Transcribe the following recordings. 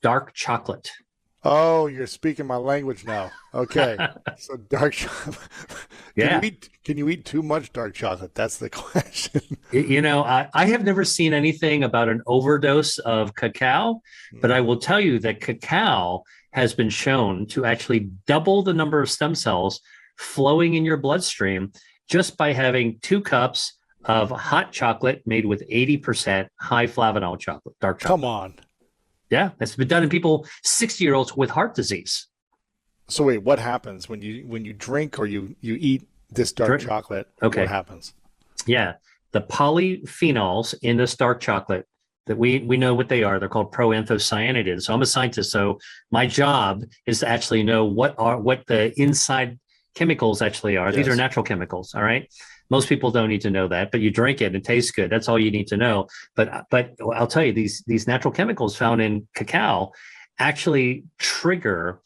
Dark chocolate. Oh, you're speaking my language now. Okay. So dark chocolate. Yeah. Can you eat too much dark chocolate? That's the question. I have never seen anything about an overdose of cacao, but I Mhm. will tell you that cacao has been shown to actually double the number of stem cells flowing in your bloodstream just by having 2 cups of hot chocolate made with 80% high flavanol chocolate, dark Come chocolate. on. Yeah, that's been done in people, 60-year-olds with heart disease. So wait, what happens when you drink or you eat this dark Drink. chocolate? What Okay. happens? Yeah, the polyphenols in this dark chocolate that we know what they are. They're called proanthocyanidins. So I'm a scientist, so my job is to actually know what the inside chemicals actually are. These are Yes. natural chemicals. All right. Most people don't need to know that, but you drink it and it tastes good. That's all you need to know. But I'll tell you, these natural chemicals found in cacao actually trigger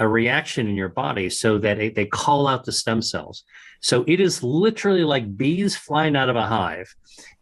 a reaction in your body so that they call out the stem cells. So it is literally like bees flying out of a hive,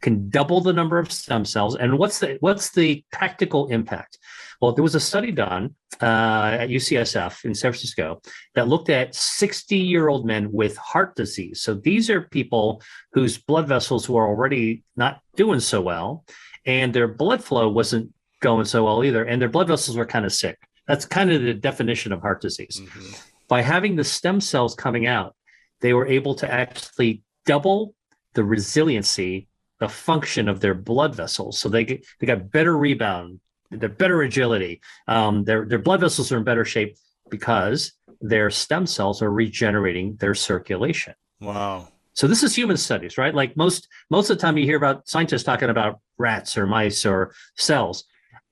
can double the number of stem cells. And what's the practical impact? Well, there was a study done at UCSF in San Francisco that looked at 60-year-old men with heart disease. So these are people whose blood vessels were already not doing so well, and their blood flow wasn't going so well either, and their blood vessels were kind of sick. That's kind of the definition of heart disease. Hmm. By having the stem cells coming out, they were able to actually double the resiliency, the function of their blood vessels. So they got better rebound, they're better agility. Their blood vessels are in better shape because their stem cells are regenerating their circulation. Wow. So this is human studies, right? Like most of the time you hear about scientists talking about rats or mice or cells.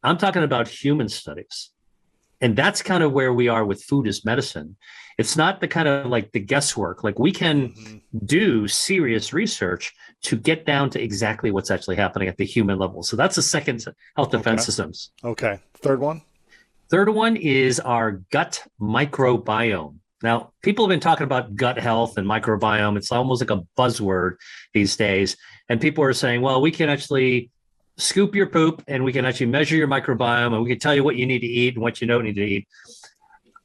I'm talking about human studies. And that's kind of where we are with food as medicine. It's not the kind of like the guesswork. Like we can Hmm. do serious research to get down to exactly what's actually happening at the human level. So that's the second health defense Okay. systems. Okay. Third one? Third one is our gut microbiome. Now, people have been talking about gut health and microbiome. It's almost like a buzzword these days. And people are saying, well, we can actually scoop your poop and we can actually measure your microbiome and we can tell you what you need to eat and what you don't need to eat.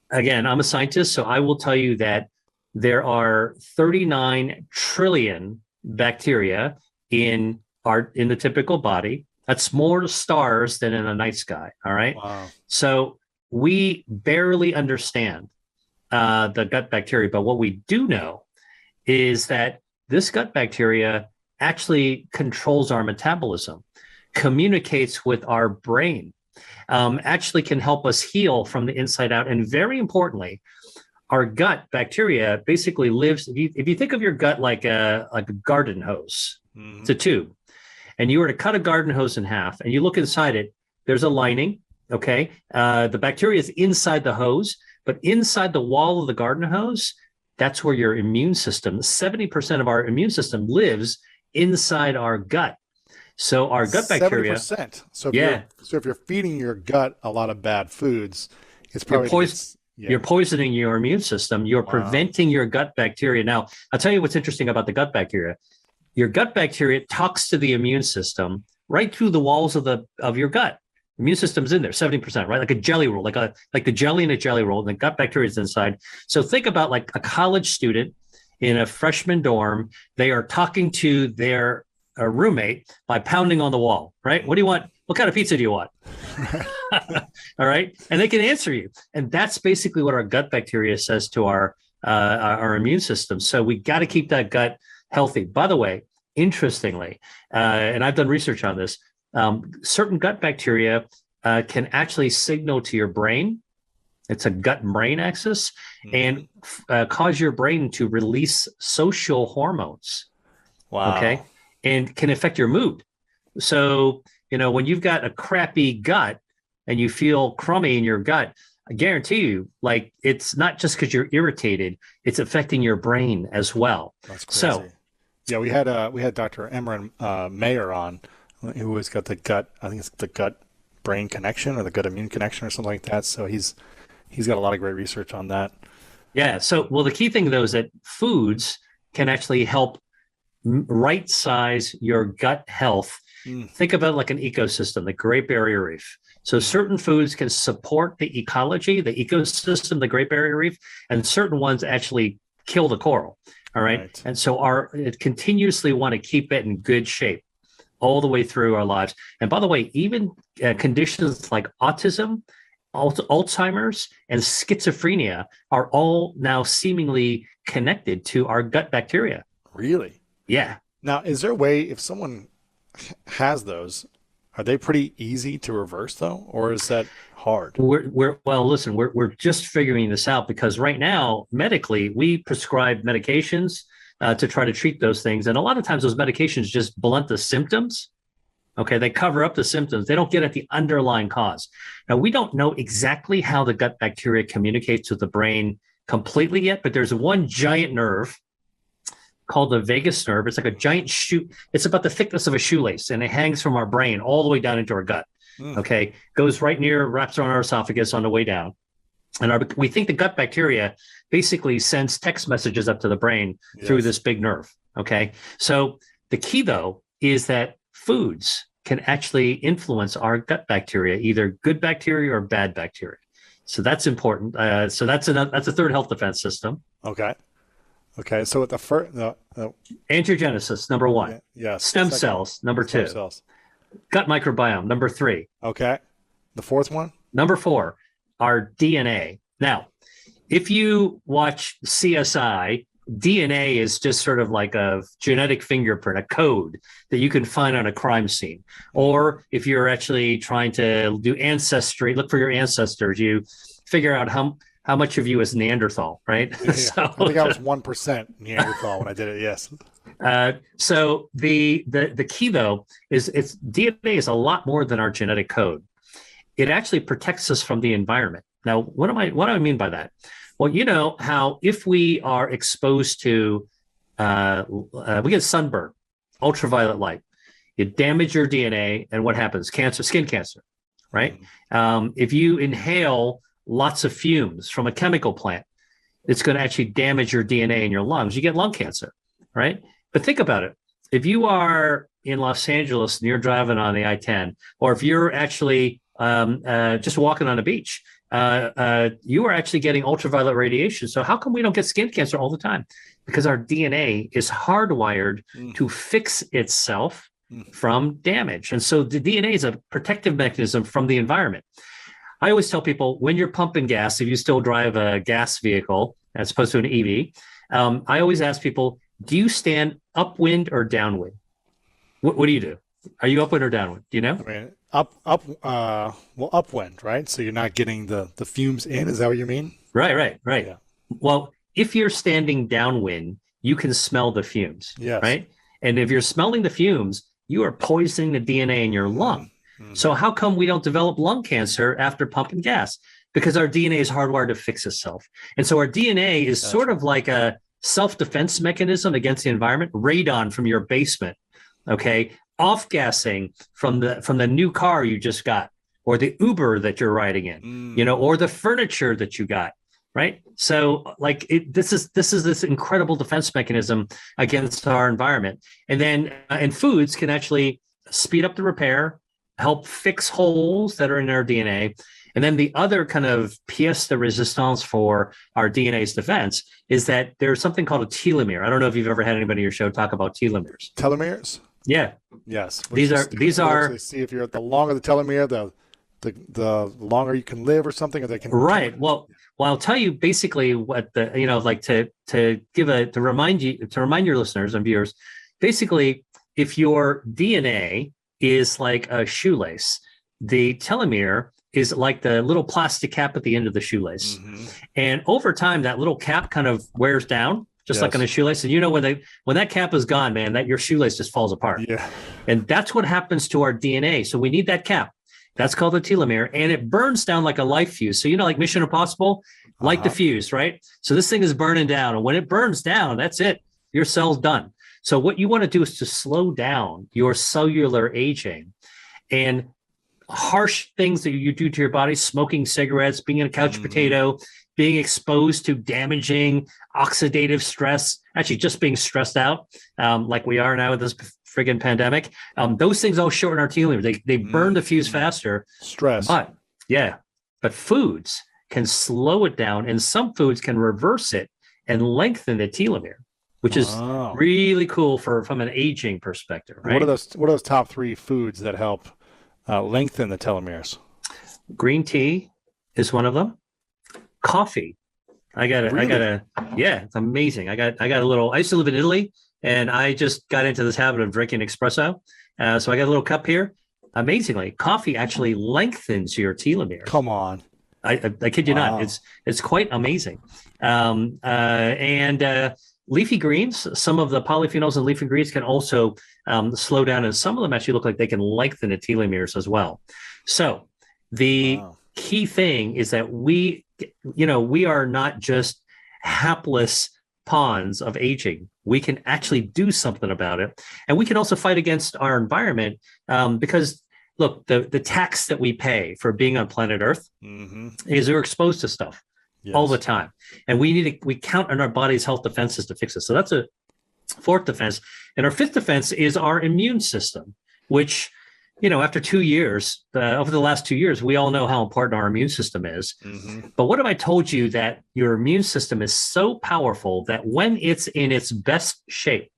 Again, I'm a scientist, so I will tell you that there are 39 trillion bacteria in the typical body. That's more stars than in a night sky. All right. Wow. So we barely understand the gut bacteria, but what we do know is that this gut bacteria actually controls our metabolism, communicates with our brain, actually can help us heal from the inside out. And very importantly, our gut bacteria basically lives. If you think of your gut like a garden hose, it's Hmm. a tube, and you were to cut a garden hose in half, and you look inside it, there's a lining. Okay, the bacteria is inside the hose, but inside the wall of the garden hose, that's where your immune system, 70% of our immune system lives inside our gut. So our gut bacteria, 70%. yeah, So if you're feeding your gut a lot of bad foods, it's you're probably to poison. get You're yeah. poisoning your immune system. You're Wow. preventing your gut bacteria. Now, I'll tell you what's interesting about the gut bacteria. Your gut bacteria talks to the immune system right through the walls of your gut. Immune system's in there, 70%, right? Like a jelly roll, like the jelly in a jelly roll, and the gut bacteria is inside. So think about like a college student in a freshman dorm. They are talking to their roommate by pounding on the wall, right? What do you want? What kind of pizza do you want? All right, and they can answer you, and that's basically what our gut bacteria says to our immune system. So we got to keep that gut healthy. By the way, interestingly, and I've done research on this, certain gut bacteria can actually signal to your brain. It's a gut brain axis, Hmm. and cause your brain to release social hormones. Okay, Wow. and can affect your mood. So, when you've got a crappy gut and you feel crummy in your gut, I guarantee you, like, it's not just because you're irritated, it's affecting your brain as well. That's So, crazy. Yeah, we had Dr. Emran Mayer on, who has got the gut. I think it's the gut brain connection or the gut immune connection or something like that. So he's got a lot of great research on that. yeah. So, well, the key thing, though, is that foods can actually help right size your gut health. Mm. Think about it like an ecosystem, the Great Barrier Reef. So certain foods can support the ecology, the ecosystem, the Great Barrier Reef, and certain ones actually kill the coral. All right. And so it continuously want to keep it in good shape all the way through our lives. And by the way, even conditions like autism, Alzheimer's, and schizophrenia are all now seemingly connected to our gut bacteria. Really? Yeah. Now, is there a way, if someone has those, are they pretty easy to reverse though, or is that hard? Well, listen, we're just figuring this out, because right now, medically, we prescribe medications to try to treat those things. And a lot of times those medications just blunt the symptoms. Okay, they cover up the symptoms. They don't get at the underlying cause. Now, we don't know exactly how the gut bacteria communicates with the brain completely yet, but there's one giant nerve called the vagus nerve. It's like a giant shoe. It's about the thickness of a shoelace, and it hangs from our brain all the way down into our gut. Okay, goes right near, wraps around our esophagus on the way down. And we think the gut bacteria basically sends text messages up to the brain through this big nerve. Okay, so the key though is that foods can actually influence our gut bacteria, either good bacteria or bad bacteria. So that's important. So that's a third health defense system. Okay. So with the first, angiogenesis, number one. Yes. Stem cells, number two. Cells. Gut microbiome, number three. Okay. The fourth one? Number four, our DNA. Now, if you watch CSI, DNA is just sort of like a genetic fingerprint, a code that you can find on a crime scene. Or if you're actually trying to do ancestry, look for your ancestors, you figure out how much of you is Neanderthal, right? Yeah. So, I think I was 1% Neanderthal when I did it. Yes. So the key though is DNA is a lot more than our genetic code. It actually protects us from the environment. Now, what do I mean by that? Well, you know how if we are exposed to, we get sunburn, ultraviolet light, you damage your DNA, and what happens? Cancer, skin cancer, right? If you inhale lots of fumes from a chemical plant, it's going to actually damage your DNA in your lungs. You get lung cancer, right? But think about it. If you are in Los Angeles and you're driving on the I-10, or if you're actually just walking on a beach, you are actually getting ultraviolet radiation. So how come we don't get skin cancer all the time? Because our DNA is hardwired to fix itself from damage. And so the DNA is a protective mechanism from the environment. I always tell people, when you're pumping gas, if you still drive a gas vehicle as opposed to an EV, I always ask people, do you stand upwind or downwind? What do you do? Are you upwind or downwind? Do you know? I mean, upwind, right? So you're not getting the fumes in. Is that what you mean? Right. Yeah. Well, if you're standing downwind, you can smell the fumes, right? And if you're smelling the fumes, you are poisoning the DNA in your lung. So how come we don't develop lung cancer after pumping gas? Because our DNA is hardwired to fix itself. And so our DNA is sort of like a self-defense mechanism against the environment. Radon from your basement, okay? Off-gassing from the new car you just got, or the Uber that you're riding in, you know, or the furniture that you got, right? So like this is this incredible defense mechanism against our environment. And then and foods can actually speed up the repair, help fix holes that are in our DNA. And then the other kind of pièce de résistance for our DNA's defense is that there's something called a telomere. I don't know if you've ever had anybody on your show talk about telomeres. Telomeres? Yeah. Yes. These are see if you're the longer the telomere, the longer you can live or something, or they can. Right. Well, I'll tell you basically what to remind your listeners and viewers, basically, if your DNA is like a shoelace, the telomere is like the little plastic cap at the end of the shoelace. And over time, that little cap kind of wears down, just like on a shoelace. And you know, when that cap is gone, man, that your shoelace just falls apart. Yeah. And that's what happens to our DNA. So we need that cap. That's called the telomere, and it burns down like a light fuse. So, you know, like Mission Impossible, light the fuse, right? So this thing is burning down. And when it burns down, that's it. Your cell's done. So what you want to do is to slow down your cellular aging, and harsh things that you do to your body, smoking cigarettes, being a couch potato, being exposed to damaging oxidative stress, actually just being stressed out, like we are now with this friggin' pandemic. Those things all shorten our telomeres. They burn the fuse faster. Stress. But foods can slow it down, and some foods can reverse it and lengthen the telomere, which is really cool from an aging perspective. Right? What are those top 3 foods that help lengthen the telomeres? Green tea is one of them. Coffee. It's amazing. I used to live in Italy, and I just got into this habit of drinking espresso. So I got a little cup here. Amazingly, coffee actually lengthens your telomere. Come on. I kid you not. It's quite amazing. And leafy greens, some of the polyphenols in leafy greens can also slow down, and some of them actually look like they can lengthen the telomeres as well. So the key thing is that we are not just hapless pawns of aging. We can actually do something about it. And we can also fight against our environment because, look, the tax that we pay for being on planet Earth is we're exposed to stuff all the time. And we count on our body's health defenses to fix it. So that's a 4th defense. And our 5th defense is our immune system, which, after 2 years, over the last 2 years, we all know how important our immune system is. But what if I told you that your immune system is so powerful that when it's in its best shape,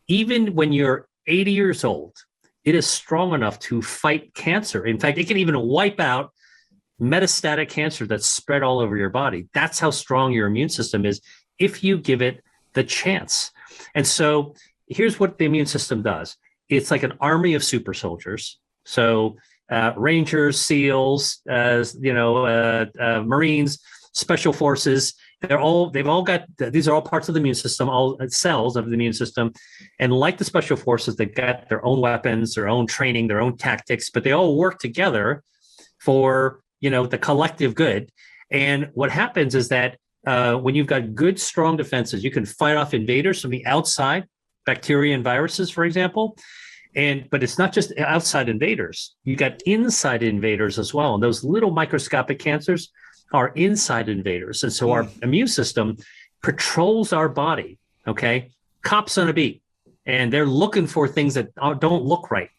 even when you're 80 years old, it is strong enough to fight cancer. In fact, it can even wipe out metastatic cancer that's spread all over your body. That's how strong your immune system is if you give it the chance. And so here's what the immune system does. It's like an army of super soldiers. So Rangers, SEALs, Marines, Special Forces. They've all got, these are all parts of the immune system, all cells of the immune system. And like the Special Forces, they've got their own weapons, their own training, their own tactics, but they all work together for, the collective good. And what happens is that when you've got good, strong defenses, you can fight off invaders from the outside, bacteria and viruses, for example. But it's not just outside invaders. You got inside invaders as well. And those little microscopic cancers are inside invaders. And so our immune system patrols our body, okay? Cops on a beat. And they're looking for things that don't look right.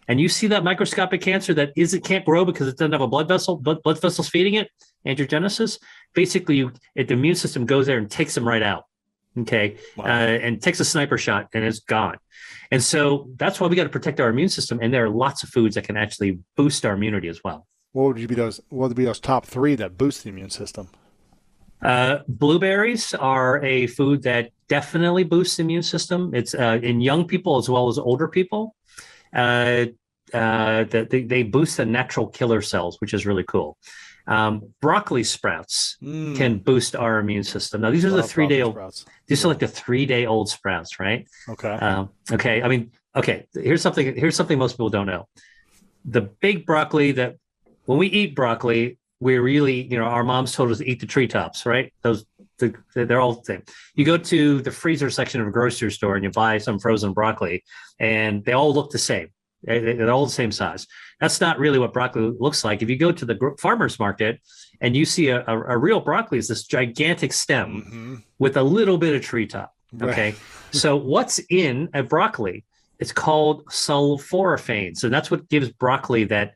And you see that microscopic cancer that can't grow because it doesn't have a blood vessels feeding it, angiogenesis. Basically, the immune system goes there and takes them right out. Okay. Wow. And takes a sniper shot and it's gone. And so that's why we got to protect our immune system. And there are lots of foods that can actually boost our immunity as well. What would be those top 3 that boost the immune system? Blueberries are a food that definitely boosts the immune system. It's in young people as well as older people. They boost the natural killer cells, which is really cool. Broccoli sprouts can boost our immune system. Now, these are the 3-day-old. These are like the 3-day-old sprouts, right? Okay. Okay. I mean, okay. Here's something most people don't know. The big broccoli that when we eat broccoli, we really, our moms told us to eat the treetops, right? They're all the same. You go to the freezer section of a grocery store and you buy some frozen broccoli, and they all look the same. They're all the same size. That's not really what broccoli looks like. If you go to the farmer's market and you see a real broccoli, is this gigantic stem with a little bit of treetop. Okay. So what's in a broccoli? It's called sulforaphane. So that's what gives broccoli that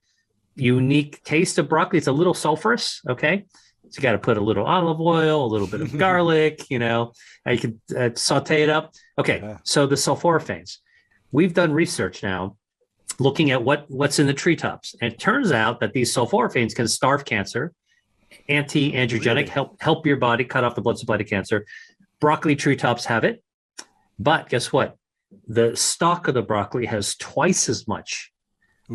unique taste of broccoli. It's a little sulfurous. Okay. So you got to put a little olive oil, a little bit of garlic, you can saute it up. Okay. So the sulforaphanes, we've done research now looking at what's in the treetops. And it turns out that these sulforaphanes can starve cancer, anti-angiogenic, help your body cut off the blood supply to cancer. Broccoli treetops have it. But guess what? The stalk of the broccoli has twice as much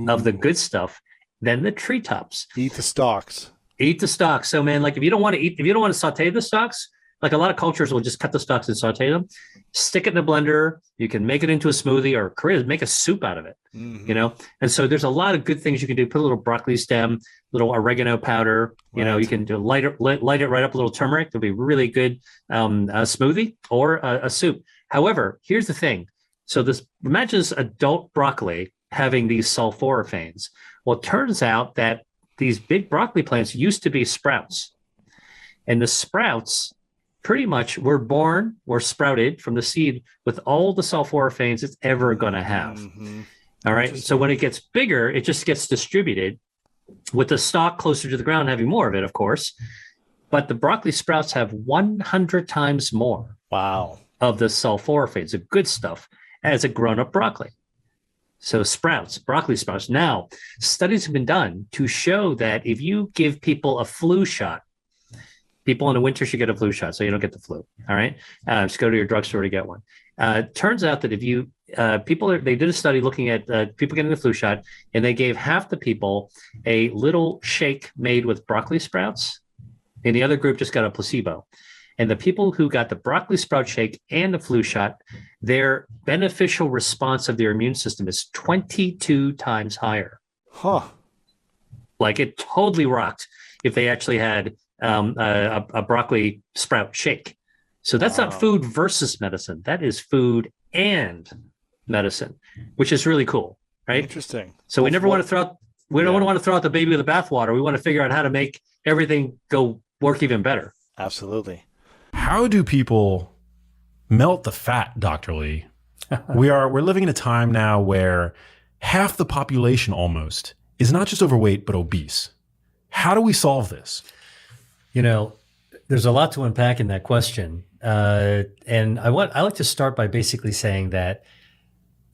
of the good stuff than the treetops. Eat the stalks. Eat the stalks. So, man, like if you don't want to saute the stalks, like a lot of cultures will just cut the stalks and saute them, stick it in a blender. You can make it into a smoothie or make a soup out of it, And so there's a lot of good things you can do. Put a little broccoli stem, little oregano powder, you can do light it right up, a little turmeric. It'll be really good a smoothie or a soup. However, here's the thing. So imagine this adult broccoli having these sulforaphanes. Well, it turns out that these big broccoli plants used to be sprouts. And the sprouts pretty much we're sprouted from the seed with all the sulforaphanes it's ever going to have. Mm-hmm. All right. So when it gets bigger, it just gets distributed with the stalk closer to the ground, having more of it, of course. But the broccoli sprouts have 100 times more of the sulforaphanes, the good stuff, as a grown-up broccoli. So broccoli sprouts. Now, studies have been done to show that if you give people a flu shot, people in the winter should get a flu shot so you don't get the flu. All right. Just go to your drugstore to get one. Turns out that if you they did a study looking at people getting the flu shot, and they gave half the people a little shake made with broccoli sprouts, and the other group just got a placebo. And the people who got the broccoli sprout shake and the flu shot, their beneficial response of their immune system is 22 times higher. Huh. Like it totally rocked if they actually had a broccoli sprout shake. So that's not food versus medicine. That is food and medicine, which is really cool, right? Interesting. So we never want to throw out, don't want to throw out the baby with the bathwater. We want to figure out how to make everything go work even better. Absolutely. How do people melt the fat, Dr. Lee? We're living in a time now where half the population almost is not just overweight, but obese. How do we solve this? You know, there's a lot to unpack in that question. And I like to start by basically saying that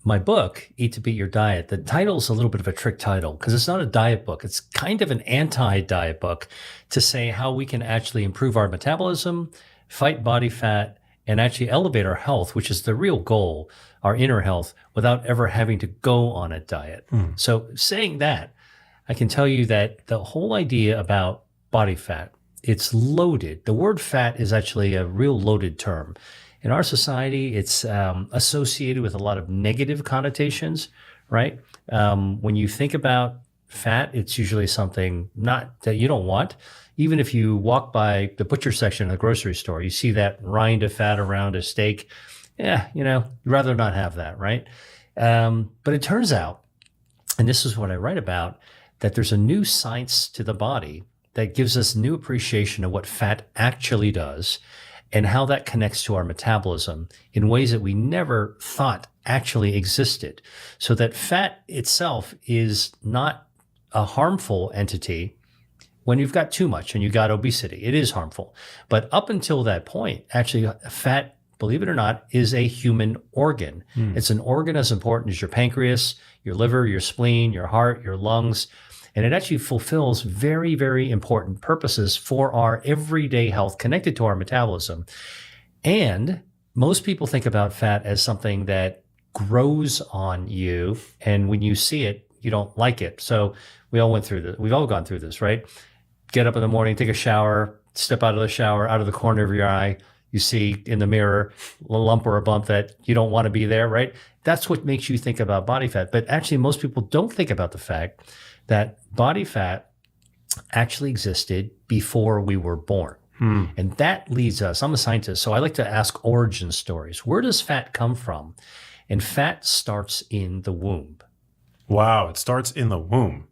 my book, Eat to Beat Your Diet, the title is a little bit of a trick title because it's not a diet book. It's kind of an anti-diet book to say how we can actually improve our metabolism, fight body fat, and actually elevate our health, which is the real goal, our inner health, without ever having to go on a diet. So saying that, I can tell you that the whole idea about body fat, it's loaded. The word fat is actually a real loaded term. In our society, it's associated with a lot of negative connotations, right? When you think about fat, it's usually something not that you don't want. Even if you walk by the butcher section in the grocery store, you see that rind of fat around a steak. Yeah, you'd rather not have that, right? But it turns out, and this is what I write about, that there's a new science to the body that gives us new appreciation of what fat actually does and how that connects to our metabolism in ways that we never thought actually existed. So that fat itself is not a harmful entity when you've got too much and you've got obesity. It is harmful. But up until that point, actually, fat, believe it or not, is a human organ. It's an organ as important as your pancreas, your liver, your spleen, your heart, your lungs. And it actually fulfills very, very important purposes for our everyday health connected to our metabolism. And most people think about fat as something that grows on you. And when you see it, you don't like it. So we all went through this. We've all gone through this, right? Get up in the morning, take a shower, step out of the shower, out of the corner of your eye, you see in the mirror a lump or a bump that you don't want to be there, right? That's what makes you think about body fat. But actually, most people don't think about the fact that body fat actually existed before we were born. And that leads us, I'm a scientist, so I like to ask origin stories. Where does fat come from? And fat starts in the womb. Wow, it starts in the womb.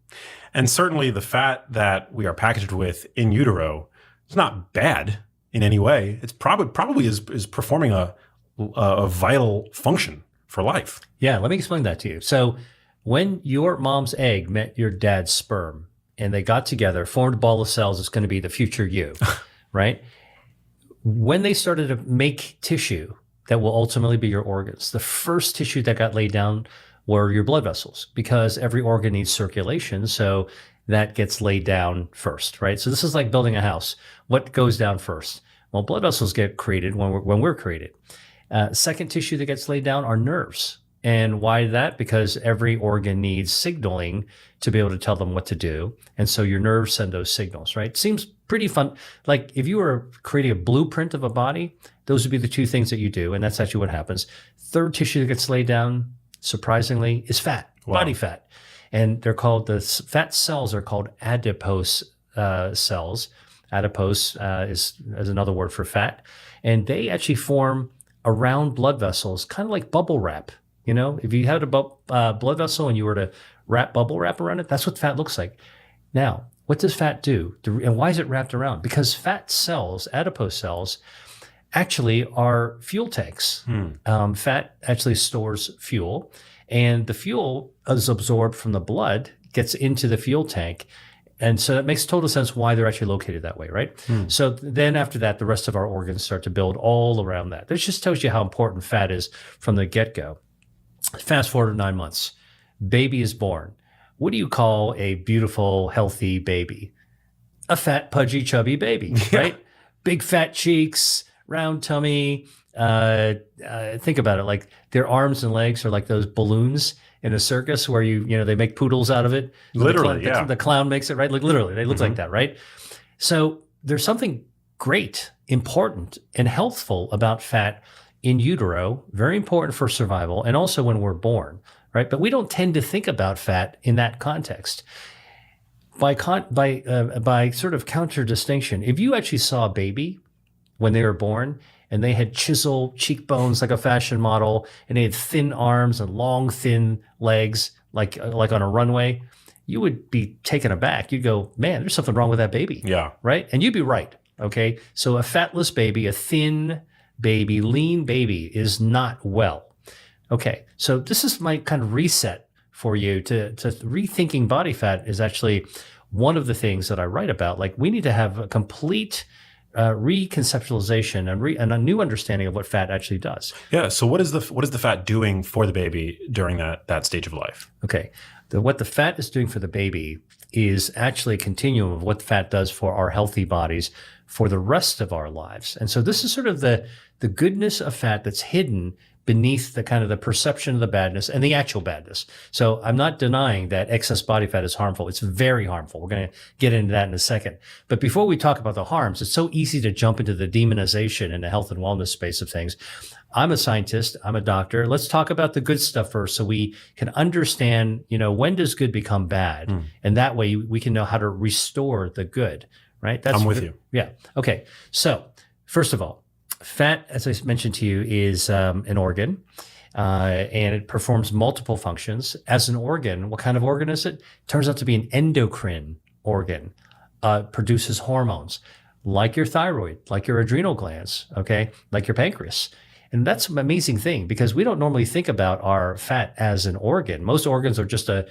And certainly the fat that we are packaged with in utero is not bad in any way. It's probably is performing a vital function for life. Yeah, let me explain that to you. So when your mom's egg met your dad's sperm and they got together, formed a ball of cells that's going to be the future you, right? When they started to make tissue that will ultimately be your organs, the first tissue that got laid down were your blood vessels, because every organ needs circulation. So that gets laid down first, right? So this is like building a house. What goes down first? Well, blood vessels get created when we're created. Second tissue that gets laid down are nerves. And why that? Because every organ needs signaling to be able to tell them what to do. And so your nerves send those signals, right? Seems pretty fun. Like if you were creating a blueprint of a body, those would be the two things that you do. And that's actually what happens. Third tissue that gets laid down, surprisingly, is fat, body fat. And they're called, the fat cells are called adipose cells. Adipose is another word for fat. And they actually form around blood vessels, kind of like bubble wrap. You know, if you had a blood vessel and you were to wrap bubble wrap around it, that's what fat looks like. Now, what does fat do? And why is it wrapped around? Because fat cells, adipose cells, actually are fuel tanks. Fat actually stores fuel, and the fuel is absorbed from the blood, gets into the fuel tank. And so that makes total sense why they're actually located that way, right? So then after that, the rest of our organs start to build all around that. This just tells you how important fat is from the get-go. Fast forward 9 months. Baby is born. What do you call a beautiful, healthy baby? A fat, pudgy, chubby baby, right? Big fat cheeks, round tummy. Think about it. Like their arms and legs are like those balloons in a circus where they make poodles out of it. Literally, the clown makes it, right? Like literally, they look like that, right? So there's something great, important, and healthful about fat in utero, very important for survival, and also when we're born, right? But we don't tend to think about fat in that context. By sort of counter distinction, if you actually saw a baby when they were born and they had chiseled cheekbones like a fashion model, and they had thin arms and long, thin legs like on a runway, you would be taken aback. You'd go, man, there's something wrong with that baby. Yeah. Right? And you'd be right. Okay. So a fatless baby, a thin baby, lean baby is not well. Okay. So this is my kind of reset for you to rethinking body fat is actually one of the things that I write about. Like we need to have a complete reconceptualization and a new understanding of what fat actually does. Yeah. So what is the fat doing for the baby during that stage of life? Okay. What the fat is doing for the baby is actually a continuum of what fat does for our healthy bodies for the rest of our lives. And so this is sort of the goodness of fat that's hidden beneath the kind of the perception of the badness and the actual badness. So I'm not denying that excess body fat is harmful. It's very harmful. We're going to get into that in a second. But before we talk about the harms, it's so easy to jump into the demonization in the health and wellness space of things. I'm a scientist. I'm a doctor. Let's talk about the good stuff first so we can understand, when does good become bad? And that way we can know how to restore the good, right? I'm with you. Yeah. Okay. So first of all, fat, as I mentioned to you, is an organ, and it performs multiple functions. As an organ, what kind of organ is it? Turns out to be an endocrine organ. Produces hormones, like your thyroid, like your adrenal glands, okay, like your pancreas. And that's an amazing thing because we don't normally think about our fat as an organ. Most organs are just a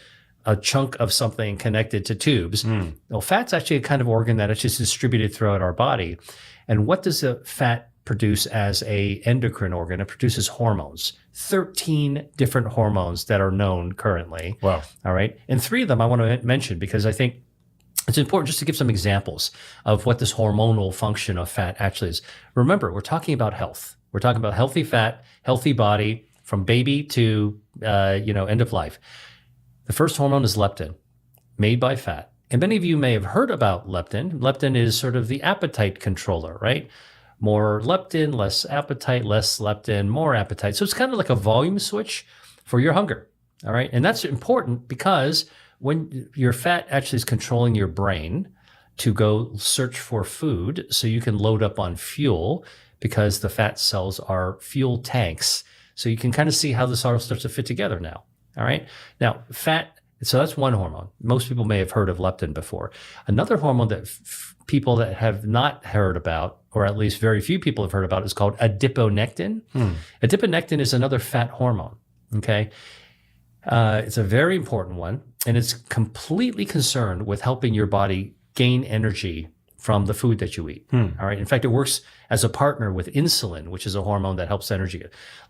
chunk of something connected to tubes. Well, fat's actually a kind of organ that is just distributed throughout our body. And what does the fat produce as a endocrine organ? It produces hormones, 13 different hormones that are known currently. Wow. All right. And 3 of them I want to mention because I think it's important just to give some examples of what this hormonal function of fat actually is. Remember, we're talking about health. We're talking about healthy fat, healthy body from baby to, end of life. The first hormone is leptin, made by fat. And many of you may have heard about leptin. Leptin is sort of the appetite controller, right? More leptin, less appetite, less leptin, more appetite. So it's kind of like a volume switch for your hunger, all right? And that's important because when your fat actually is controlling your brain to go search for food so you can load up on fuel because the fat cells are fuel tanks. So you can kind of see how this all starts to fit together now, all right? Now, fat, so that's one hormone. Most people may have heard of leptin before. Another hormone that people that have not heard about, or at least very few people have heard about, is called adiponectin. Adiponectin is another fat hormone, okay? It's a very important one, and it's completely concerned with helping your body gain energy from the food that you eat. All right. In fact, it works as a partner with insulin, which is a hormone that helps energy.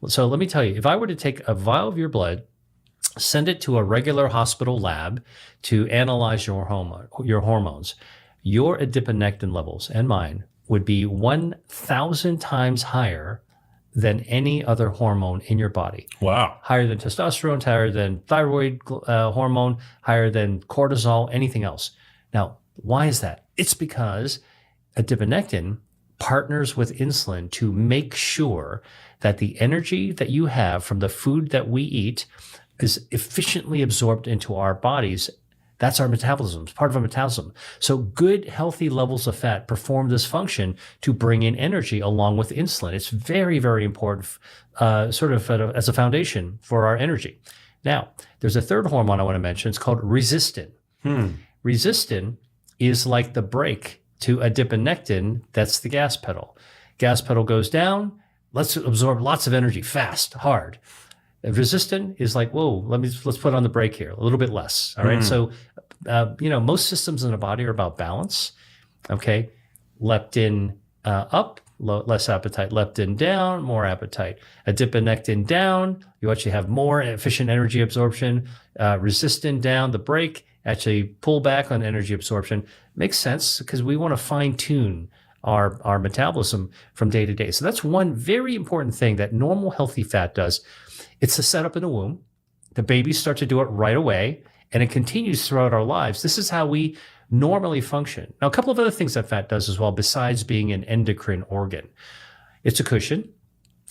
So let me tell you, if I were to take a vial of your blood, send it to a regular hospital lab to analyze your hormones, your adiponectin levels and mine would be 1,000 times higher than any other hormone in your body. Wow. Higher than testosterone, higher than thyroid hormone, higher than cortisol, anything else. Now, why is that? It's because adiponectin partners with insulin to make sure that the energy that you have from the food that we eat is efficiently absorbed into our bodies. That's our metabolism. It's part of our metabolism. So good, healthy levels of fat perform this function to bring in energy along with insulin. It's very, very important, as a foundation for our energy. Now, there's a third hormone I want to mention. It's called resistin. Resistin is like the brake to adiponectin. That's the gas pedal. gas pedal goes down. Let's absorb lots of energy fast, hard. Resistant is like, whoa, let's put on the brake here, a little bit less. All right. So, most systems in the body are about balance. Okay. Leptin up, less appetite. Leptin down, more appetite. Adiponectin down, you actually have more efficient energy absorption. Resistant down, the brake, actually pull back on energy absorption. Makes sense because we want to fine tune our metabolism from day to day. So that's one very important thing that normal healthy fat does. It's a setup in the womb. The babies start to do it right away, and it continues throughout our lives. This is how we normally function. Now, a couple of other things that fat does as well, besides being an endocrine organ. It's a cushion.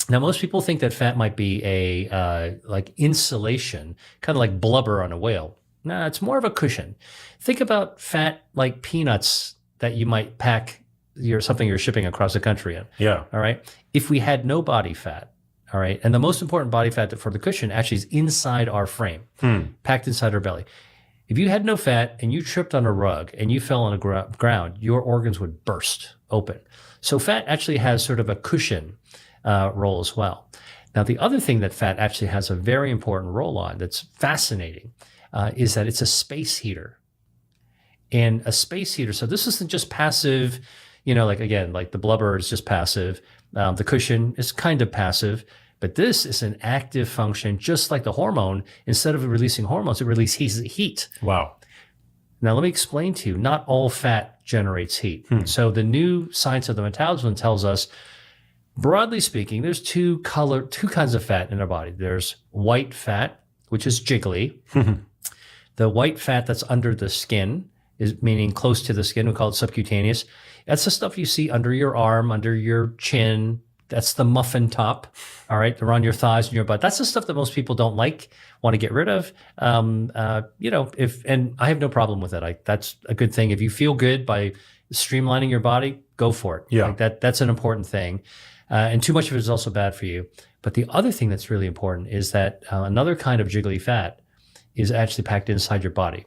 Now, most people think that fat might be a like insulation, kind of like blubber on a whale. No, it's more of a cushion. Think about fat like peanuts that you might pack something you're shipping across the country in. Yeah. All right. If we had no body fat, all right, and the most important body fat for the cushion actually is inside our frame, packed inside our belly. If you had no fat and you tripped on a rug and you fell on the ground, your organs would burst open. So fat actually has sort of a cushion role as well. Now, the other thing that fat actually has a very important role on that's fascinating is that it's a space heater. And a space heater, so this isn't just passive, like the blubber is just passive. The cushion is kind of passive, but this is an active function, just like the hormone. Instead of releasing hormones, it releases heat. Wow. Now, let me explain to you, not all fat generates heat. So the new science of the metabolism tells us, broadly speaking, there's two kinds of fat in our body. There's white fat, which is jiggly. The white fat that's under the skin, is meaning close to the skin. We call it subcutaneous. That's the stuff you see under your arm, under your chin. That's the muffin top, all right, around your thighs and your butt. That's the stuff that most people don't like, want to get rid of. And I have no problem with it. That's a good thing. If you feel good by streamlining your body, go for it. Yeah. That's an important thing. And too much of it is also bad for you. But the other thing that's really important is that another kind of jiggly fat is actually packed inside your body.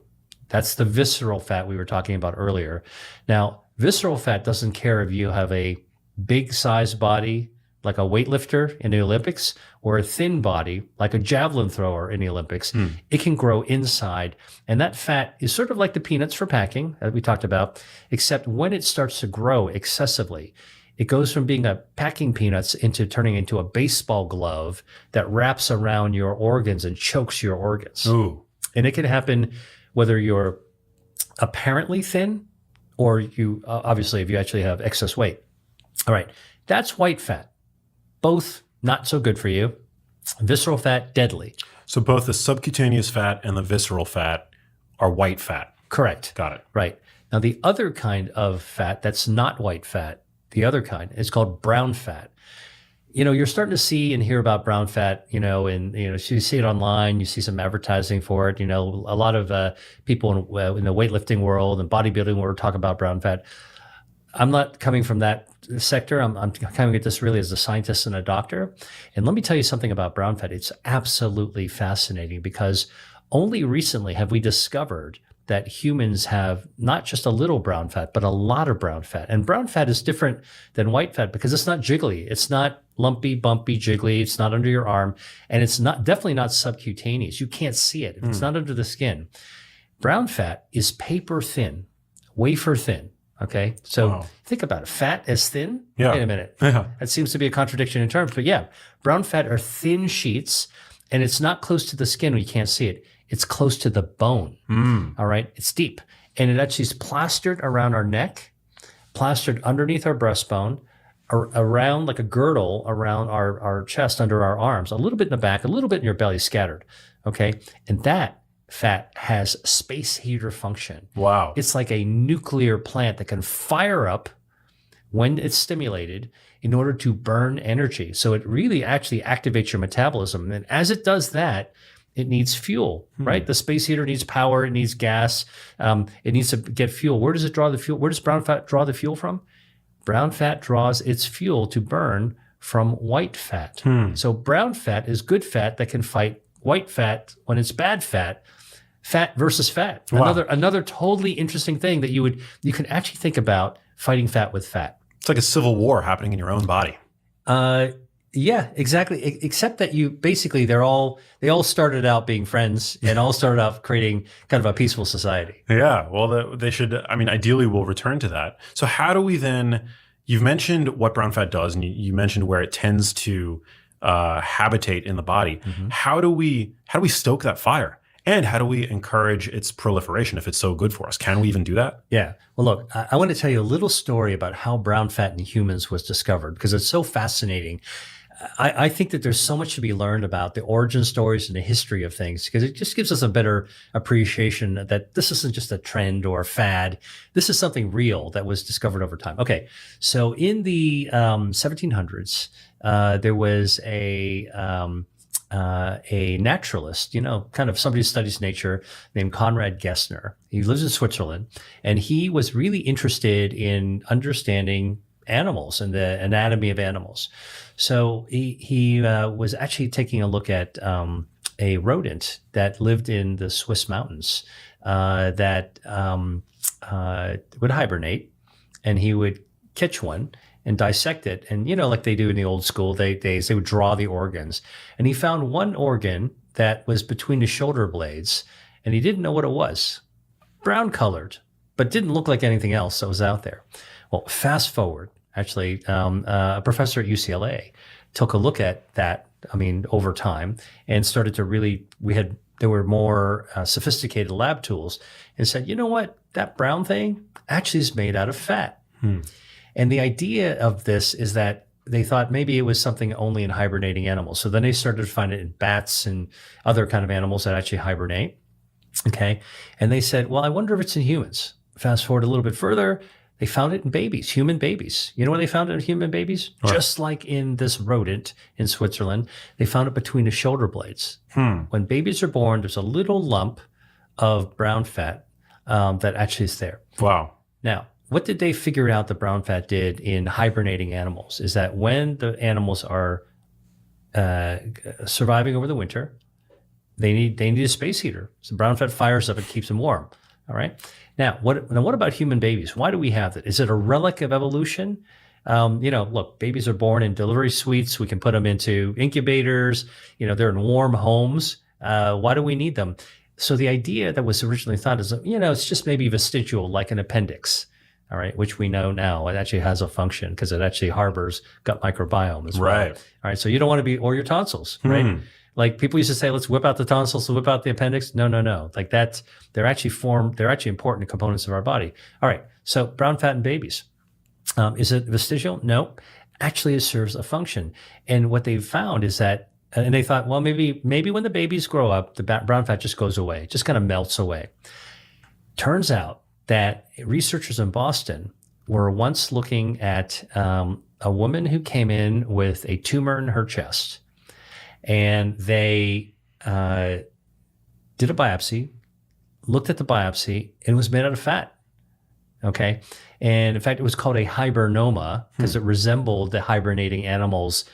That's the visceral fat we were talking about earlier. Now, visceral fat doesn't care if you have a big size body like a weightlifter in the Olympics or a thin body like a javelin thrower in the Olympics. It can grow inside. And that fat is sort of like the peanuts for packing, as we talked about, except when it starts to grow excessively, it goes from being a packing peanuts into turning into a baseball glove that wraps around your organs and chokes your organs. Ooh. And it can happen whether you're apparently thin or you, obviously, if you actually have excess weight. All right, that's white fat. Both not so good for you. Visceral fat, deadly. So both the subcutaneous fat and the visceral fat are white fat. Correct. Got it. Right. Now, the other kind of fat that's not white fat, the other kind is called brown fat. You're starting to see and hear about brown fat, and, you see it online, you see some advertising for it. A lot of people in the weightlifting world and bodybuilding world talk about brown fat. I'm not coming from that sector. I'm coming at this really as a scientist and a doctor. And let me tell you something about brown fat. It's absolutely fascinating because only recently have we discovered that humans have not just a little brown fat, but a lot of brown fat. And brown fat is different than white fat because it's not jiggly. It's not lumpy, bumpy, jiggly. It's not under your arm. And it's definitely not subcutaneous. You can't see it. It's not under the skin. Brown fat is paper thin, wafer thin. Okay. So Think about it. Fat as thin? Yeah. Wait a minute. Yeah. That seems to be a contradiction in terms, but yeah, brown fat are thin sheets and it's not close to the skin when you can't see it. It's close to the bone. All right. It's deep. And it actually is plastered around our neck, plastered underneath our breastbone, around like a girdle around our chest, under our arms, a little bit in the back, a little bit in your belly scattered. Okay. And that fat has space heater function. Wow. It's like a nuclear plant that can fire up when it's stimulated in order to burn energy. So it really actually activates your metabolism. And as it does that, it needs fuel, right? The space heater needs power. It needs gas. It needs to get fuel. Where does it draw the fuel? Where does brown fat draw the fuel from? Brown fat draws its fuel to burn from white fat. So brown fat is good fat that can fight white fat when it's bad fat. Fat versus fat. Wow. Another totally interesting thing that you can actually think about fighting fat with fat. It's like a civil war happening in your own body. Yeah, exactly. Except that they all started out being friends and all started out creating kind of a peaceful society. Yeah, well, they should. I mean, ideally, we'll return to that. So, how do we then? You've mentioned what brown fat does, and you mentioned where it tends to habitate in the body. Mm-hmm. How do we stoke that fire, and how do we encourage its proliferation if it's so good for us? Can we even do that? Yeah. Well, look, I want to tell you a little story about how brown fat in humans was discovered because it's so fascinating. I think that there's so much to be learned about the origin stories and the history of things because it just gives us a better appreciation that this isn't just a trend or a fad. This is something real that was discovered over time. Okay, so in the 1700s, there was a naturalist, kind of somebody who studies nature named Conrad Gessner. He lives in Switzerland, and he was really interested in understanding animals and the anatomy of animals. So he was actually taking a look at a rodent that lived in the Swiss mountains that would hibernate, and he would catch one and dissect it. And, like they do in the old school days, they would draw the organs. And he found one organ that was between the shoulder blades, and he didn't know what it was. Brown colored, but didn't look like anything else that was out there. Well, fast forward. Actually, a professor at UCLA took a look at that, over time and started to there were more sophisticated lab tools and said, you know what, that brown thing actually is made out of fat. And the idea of this is that they thought maybe it was something only in hibernating animals. So then they started to find it in bats and other kind of animals that actually hibernate. Okay. And they said, well, I wonder if it's in humans. Fast forward a little bit further. They found it in babies, human babies. You know where they found it in human babies? Right. Just like in this rodent in Switzerland, they found it between the shoulder blades. When babies are born, there's a little lump of brown fat that actually is there. Wow. Now, what did they figure out the brown fat did in hibernating animals is that when the animals are surviving over the winter, they need a space heater. So brown fat fires up and keeps them warm. All right. Now, what about human babies? Why do we have it? Is it a relic of evolution? Look, babies are born in delivery suites. We can put them into incubators. They're in warm homes. Why do we need them? So the idea that was originally thought is, it's just maybe vestigial, like an appendix. All right, which we know now it actually has a function because it actually harbors gut microbiome as well. Right. All right, so you don't want to or your tonsils, right? Like people used to say, let's whip out the tonsils, whip out the appendix. No. Like they're actually important components of our body. All right. So brown fat in babies. Is it vestigial? No. Actually, it serves a function. And what they've found is that, and they thought, well, maybe when the babies grow up, the brown fat just goes away, just kind of melts away. Turns out that researchers in Boston were once looking at a woman who came in with a tumor in her chest. And they did a biopsy, looked at the biopsy, and it was made out of fat. Okay. And in fact, it was called a hibernoma because it resembled the hibernating animal's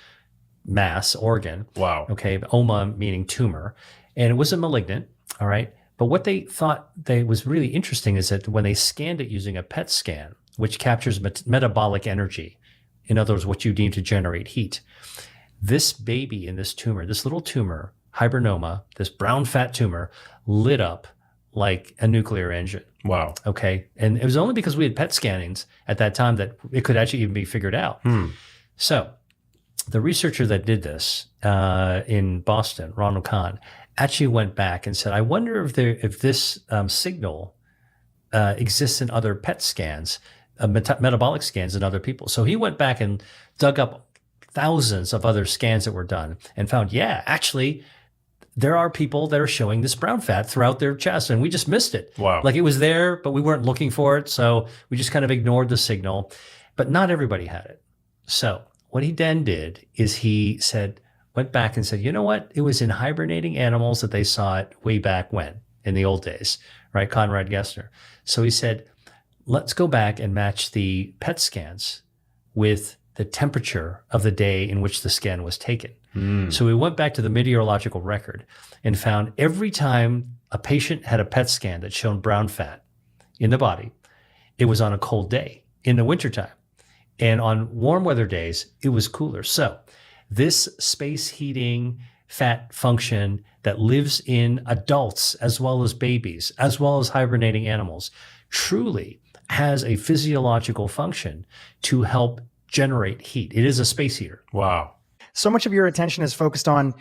mass organ. Wow. Okay. Oma meaning tumor. And it wasn't malignant. All right. But what they thought was really interesting is that when they scanned it using a PET scan, which captures metabolic energy, in other words, what you need to generate heat, this baby in this tumor, this little tumor, hibernoma, this brown fat tumor, lit up like a nuclear engine. Wow. Okay. And it was only because we had PET scannings at that time that it could actually even be figured out. So the researcher that did this in Boston, Ronald Kahn, actually went back and said, I wonder if this signal exists in other PET scans, metabolic scans in other people. So he went back and dug up thousands of other scans that were done and found, actually, there are people that are showing this brown fat throughout their chest, and we just missed it. Wow. Like it was there, but we weren't looking for it. So we just kind of ignored the signal, but not everybody had it. So what he then did is went back and said, you know what? It was in hibernating animals that they saw it way back when, in the old days, right? Conrad Gessner. So he said, let's go back and match the PET scans with the temperature of the day in which the scan was taken. So we went back to the meteorological record and found every time a patient had a PET scan that showed brown fat in the body, it was on a cold day in the wintertime. And on warm weather days, it was cooler. So this space heating fat function that lives in adults as well as babies, as well as hibernating animals, truly has a physiological function to help generate heat. It is a space heater. Wow. So much of your attention is focused on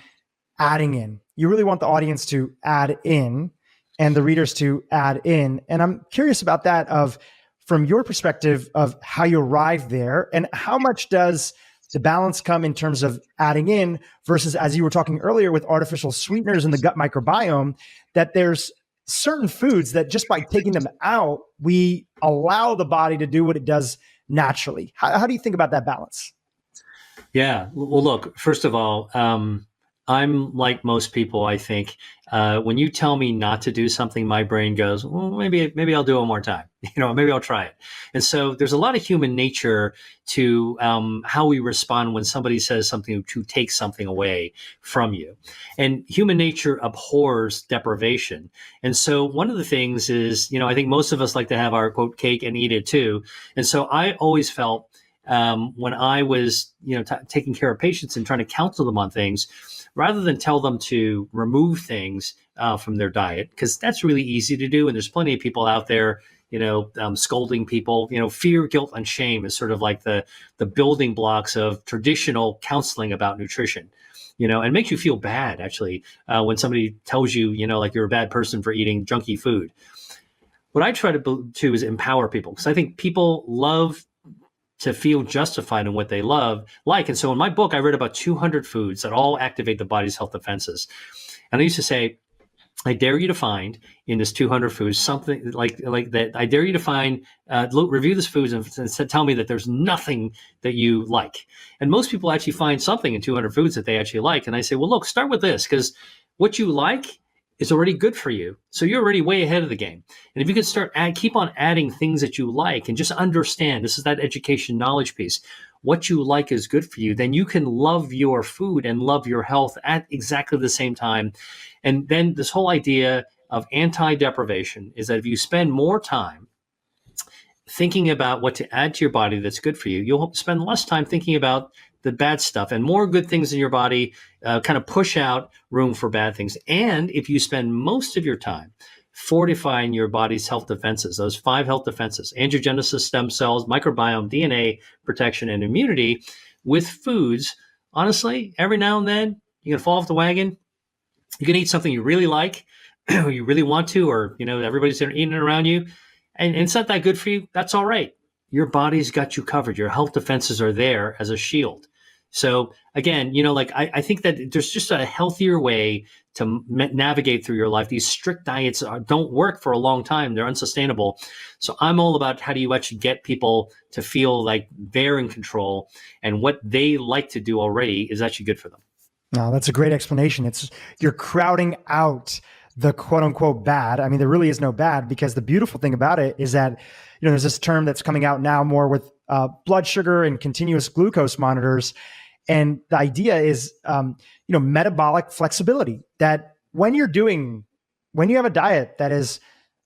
adding in. You really want the audience to add in and the readers to add in. And I'm curious about that, of from your perspective of how you arrive there, and how much does the balance come in terms of adding in versus, as you were talking earlier, with artificial sweeteners in the gut microbiome, that there's certain foods that just by taking them out, we allow the body to do what it does naturally. How do you think about that balance? Yeah. Well, look, first of all, I'm like most people, I think. When you tell me not to do something, my brain goes, well, maybe I'll do it one more time. Maybe I'll try it. And so there's a lot of human nature to how we respond when somebody says something to take something away from you. And human nature abhors deprivation. And so one of the things is, I think most of us like to have our quote cake and eat it too. And so I always felt when I was, taking care of patients and trying to counsel them on things, rather than tell them to remove things from their diet, because that's really easy to do. And there's plenty of people out there, scolding people. Fear, guilt, and shame is sort of like the building blocks of traditional counseling about nutrition. And it makes you feel bad, actually, when somebody tells you, like you're a bad person for eating junky food. What I try to do is empower people, because I think people love to feel justified in what they like. And so in my book, I read about 200 foods that all activate the body's health defenses. And I used to say, I dare you to find in this 200 foods something like that. I dare you to find, review this foods and tell me that there's nothing that you like. And most people actually find something in 200 foods that they actually like. And I say, well, look, start with this, because what you like is already good for you. So you're already way ahead of the game. And if you can keep on adding things that you like and just understand, this is that education knowledge piece, what you like is good for you, then you can love your food and love your health at exactly the same time. And then this whole idea of anti-deprivation is that if you spend more time thinking about what to add to your body that's good for you, you'll spend less time thinking about the bad stuff, and more good things in your body kind of push out room for bad things. And if you spend most of your time fortifying your body's health defenses, those 5 health defenses, angiogenesis, stem cells, microbiome, DNA protection, and immunity with foods, honestly, every now and then you're going to fall off the wagon. You can eat something you really like, or you really want to, or, everybody's eating it around you, and it's not that good for you. That's all right. Your body's got you covered. Your health defenses are there as a shield. So again, I think that there's just a healthier way to navigate through your life. These strict diets don't work for a long time. They're unsustainable. So I'm all about how do you actually get people to feel like they're in control, and what they like to do already is actually good for them. No, that's a great explanation. You're crowding out the quote unquote bad. I mean, there really is no bad, because the beautiful thing about it is that, there's this term that's coming out now more with blood sugar and continuous glucose monitors. And the idea is, metabolic flexibility, that when you have a diet that is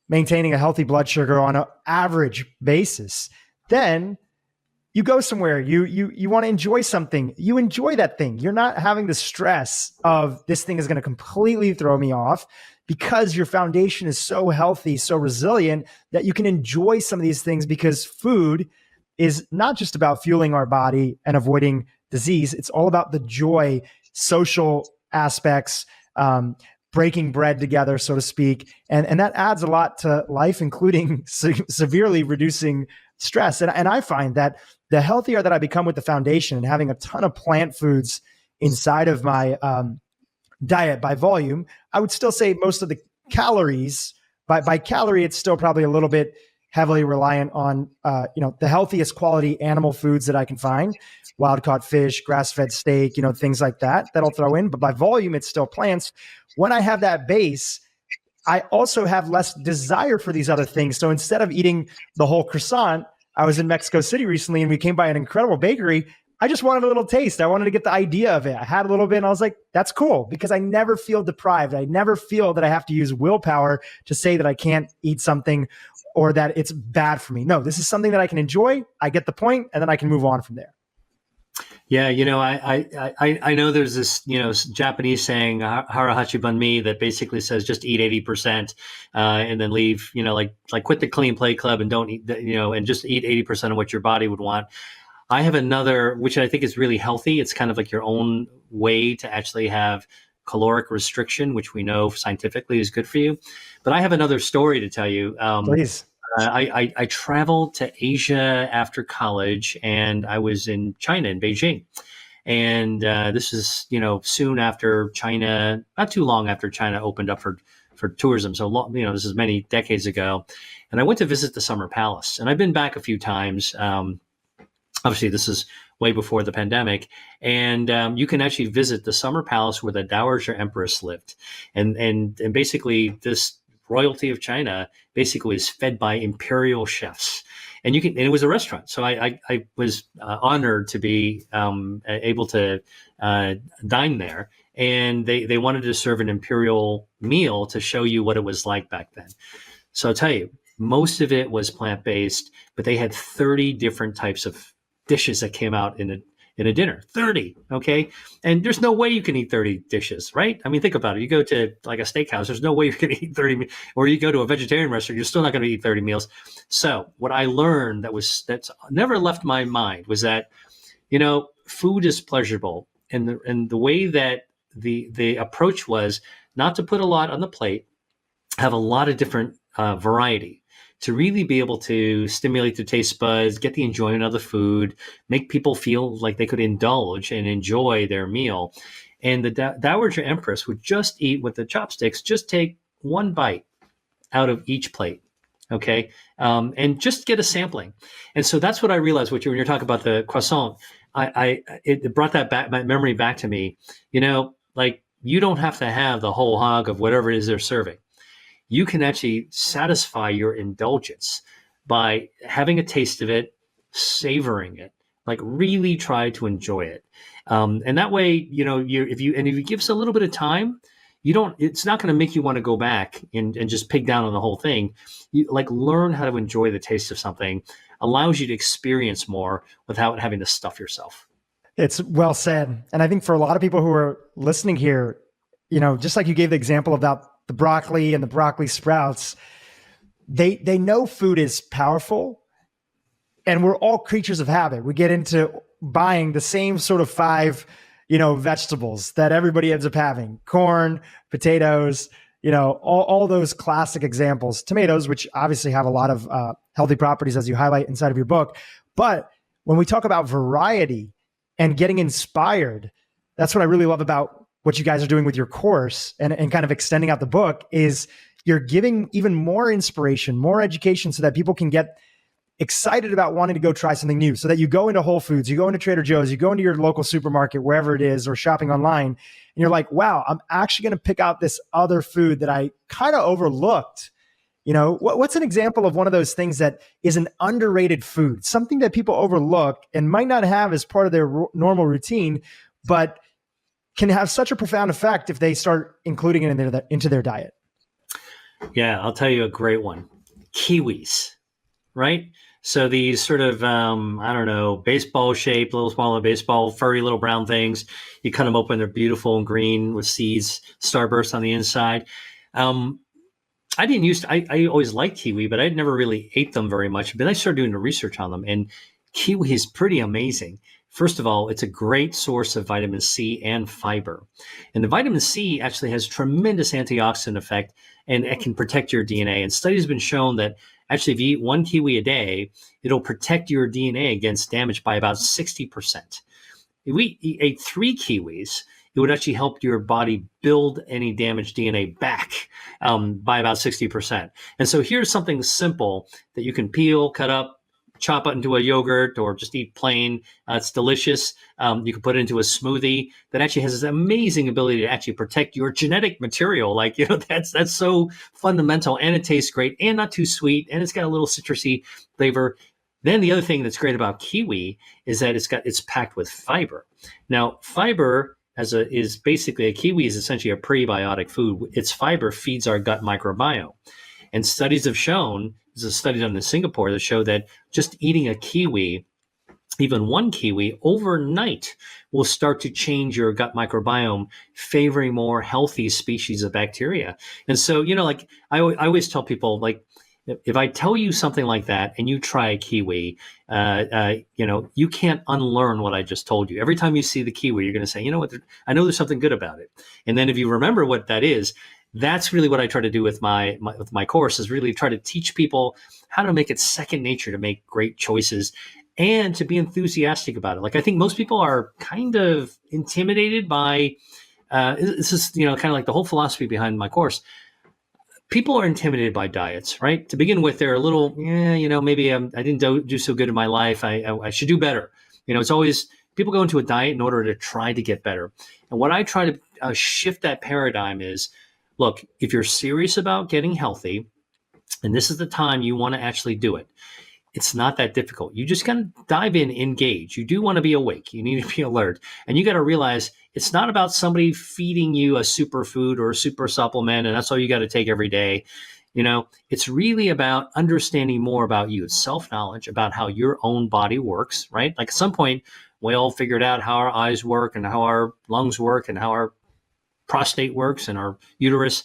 maintaining a healthy blood sugar on an average basis, then you go somewhere, you want to enjoy something, you enjoy that thing. You're not having the stress of this thing is going to completely throw me off, because your foundation is so healthy, so resilient, that you can enjoy some of these things, because food is not just about fueling our body and avoiding disease. It's all about the joy, social aspects, breaking bread together, so to speak. And that adds a lot to life, including severely reducing stress. And I find that the healthier that I become with the foundation and having a ton of plant foods inside of my diet by volume, I would still say most of the calories, by calorie, it's still probably a little bit heavily reliant on, the healthiest quality animal foods that I can find, wild caught fish, grass-fed steak, things like that I'll throw in. But by volume, it's still plants. When I have that base, I also have less desire for these other things. So instead of eating the whole croissant, I was in Mexico City recently and we came by an incredible bakery. I just wanted a little taste. I wanted to get the idea of it. I had a little bit and I was like, that's cool, because I never feel deprived. I never feel that I have to use willpower to say that I can't eat something or that it's bad for me. No, this is something that I can enjoy. I get the point, and then I can move on from there. Yeah, I know there's this Japanese saying harahachi bun mi that basically says just eat 80% and then leave, like quit the clean plate club and don't eat and just eat 80% of what your body would want. I have another, which I think is really healthy. It's kind of like your own way to actually have caloric restriction, which we know scientifically is good for you. But I have another story to tell you. Please. I traveled to Asia after college, and I was in China, in Beijing. And this is, soon after China, not too long after China opened up for tourism. So, this is many decades ago. And I went to visit the Summer Palace. And I've been back a few times. Obviously, this is way before the pandemic. And you can actually visit the Summer Palace where the Dowager Empress lived. And basically, this royalty of China basically is fed by imperial chefs, and it was a restaurant. So I was honored to be able to dine there, and they wanted to serve an imperial meal to show you what it was like back then. So I'll tell you, most of it was plant-based, but they had 30 different types of dishes that came out in a dinner. 30, okay? And there's no way you can eat 30 dishes, right? I mean, think about it. You go to like a steakhouse, there's no way you're going to eat 30, or you go to a vegetarian restaurant, you're still not going to eat 30 meals. So what I learned that's never left my mind was that, food is pleasurable. And the way that the approach was not to put a lot on the plate, have a lot of different variety, to really be able to stimulate the taste buds, get the enjoyment of the food, make people feel like they could indulge and enjoy their meal. And the Dowager Empress would just eat with the chopsticks, just take one bite out of each plate, okay? And just get a sampling. And so that's what I realized when you're talking about the croissant, it brought that memory back to me. You don't have to have the whole hog of whatever it is they're serving. You can actually satisfy your indulgence by having a taste of it, savoring it, like really try to enjoy it. And that way, if you give us a little bit of time, it's not going to make you want to go back and just pig down on the whole thing. You learn how to enjoy the taste of something, allows you to experience more without having to stuff yourself. It's well said. And I think for a lot of people who are listening here, just like you gave the example about the broccoli and the broccoli sprouts, they know food is powerful, and we're all creatures of habit. We get into buying the same sort of 5, vegetables that everybody ends up having: corn, potatoes, all those classic examples, tomatoes, which obviously have a lot of healthy properties, as you highlight inside of your book. But when we talk about variety and getting inspired, that's what I really love about what you guys are doing with your course and kind of extending out the book, is you're giving even more inspiration, more education, so that people can get excited about wanting to go try something new. So that you go into Whole Foods, you go into Trader Joe's, you go into your local supermarket, wherever it is, or shopping online, and you're like, wow, I'm actually going to pick out this other food that I kind of overlooked. What's an example of one of those things that is an underrated food, something that people overlook and might not have as part of their normal routine, but can have such a profound effect if they start including it into their diet? Yeah, I'll tell you a great one. Kiwis, right? So these sort of, baseball shaped, little smaller baseball, furry little brown things. You cut them open, they're beautiful and green with seeds, starburst on the inside. I always liked kiwi, but I never really ate them very much. But I started doing the research on them, and kiwi is pretty amazing. First of all, it's a great source of vitamin C and fiber. And the vitamin C actually has tremendous antioxidant effect, and it can protect your DNA. And studies have been shown that actually if you eat 1 kiwi a day, it'll protect your DNA against damage by about 60%. If we ate 3 kiwis, it would actually help your body build any damaged DNA back by about 60%. And so here's something simple that you can peel, cut up, chop it into a yogurt, or just eat plain. It's delicious. You can put it into a smoothie that actually has this amazing ability to actually protect your genetic material. That's so fundamental, and it tastes great and not too sweet, and it's got a little citrusy flavor. Then the other thing that's great about kiwi is that it's packed with fiber. Now, fiber is basically a kiwi is essentially a prebiotic food. Its fiber feeds our gut microbiome. And studies have shown, there's a study done in Singapore that showed that just eating a kiwi, even one kiwi overnight, will start to change your gut microbiome, favoring more healthy species of bacteria. And so, like I always tell people, like, if I tell you something like that and you try a kiwi, you can't unlearn what I just told you. Every time you see the kiwi, you're going to say, you know what, I know there's something good about it. And then if you remember what that is, that's really what I try to do with my course, is really try to teach people how to make it second nature to make great choices and to be enthusiastic about it. Like, I think most people are kind of intimidated by, this is, kind of like the whole philosophy behind my course. People are intimidated by diets, right? To begin with, they're a little, maybe I didn't do so good in my life. I should do better. It's always, people go into a diet in order to try to get better. And what I try to shift that paradigm is, look, if you're serious about getting healthy, and this is the time you want to actually do it, it's not that difficult. You just got to dive in, engage. You do want to be awake. You need to be alert. And you got to realize it's not about somebody feeding you a superfood or a super supplement, and that's all you got to take every day. It's really about understanding more about you. It's self-knowledge about how your own body works, right? Like, at some point, we all figured out how our eyes work and how our lungs work and how our prostate works and our uterus.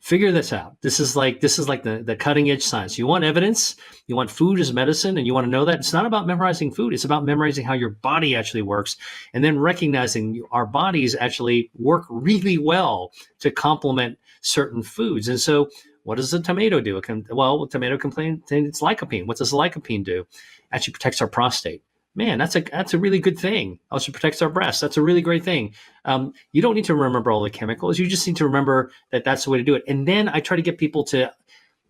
Figure this out. This is like the cutting edge science. You want evidence, you want food as medicine, and you want to know that. It's not about memorizing food. It's about memorizing how your body actually works, and then recognizing our bodies actually work really well to complement certain foods. And so what does a tomato do? A tomato contains lycopene. What does lycopene do? Actually protects our prostate. Man, that's a really good thing. Also protects our breasts. That's a really great thing. You don't need to remember all the chemicals. You just need to remember that that's the way to do it. And then I try to get people to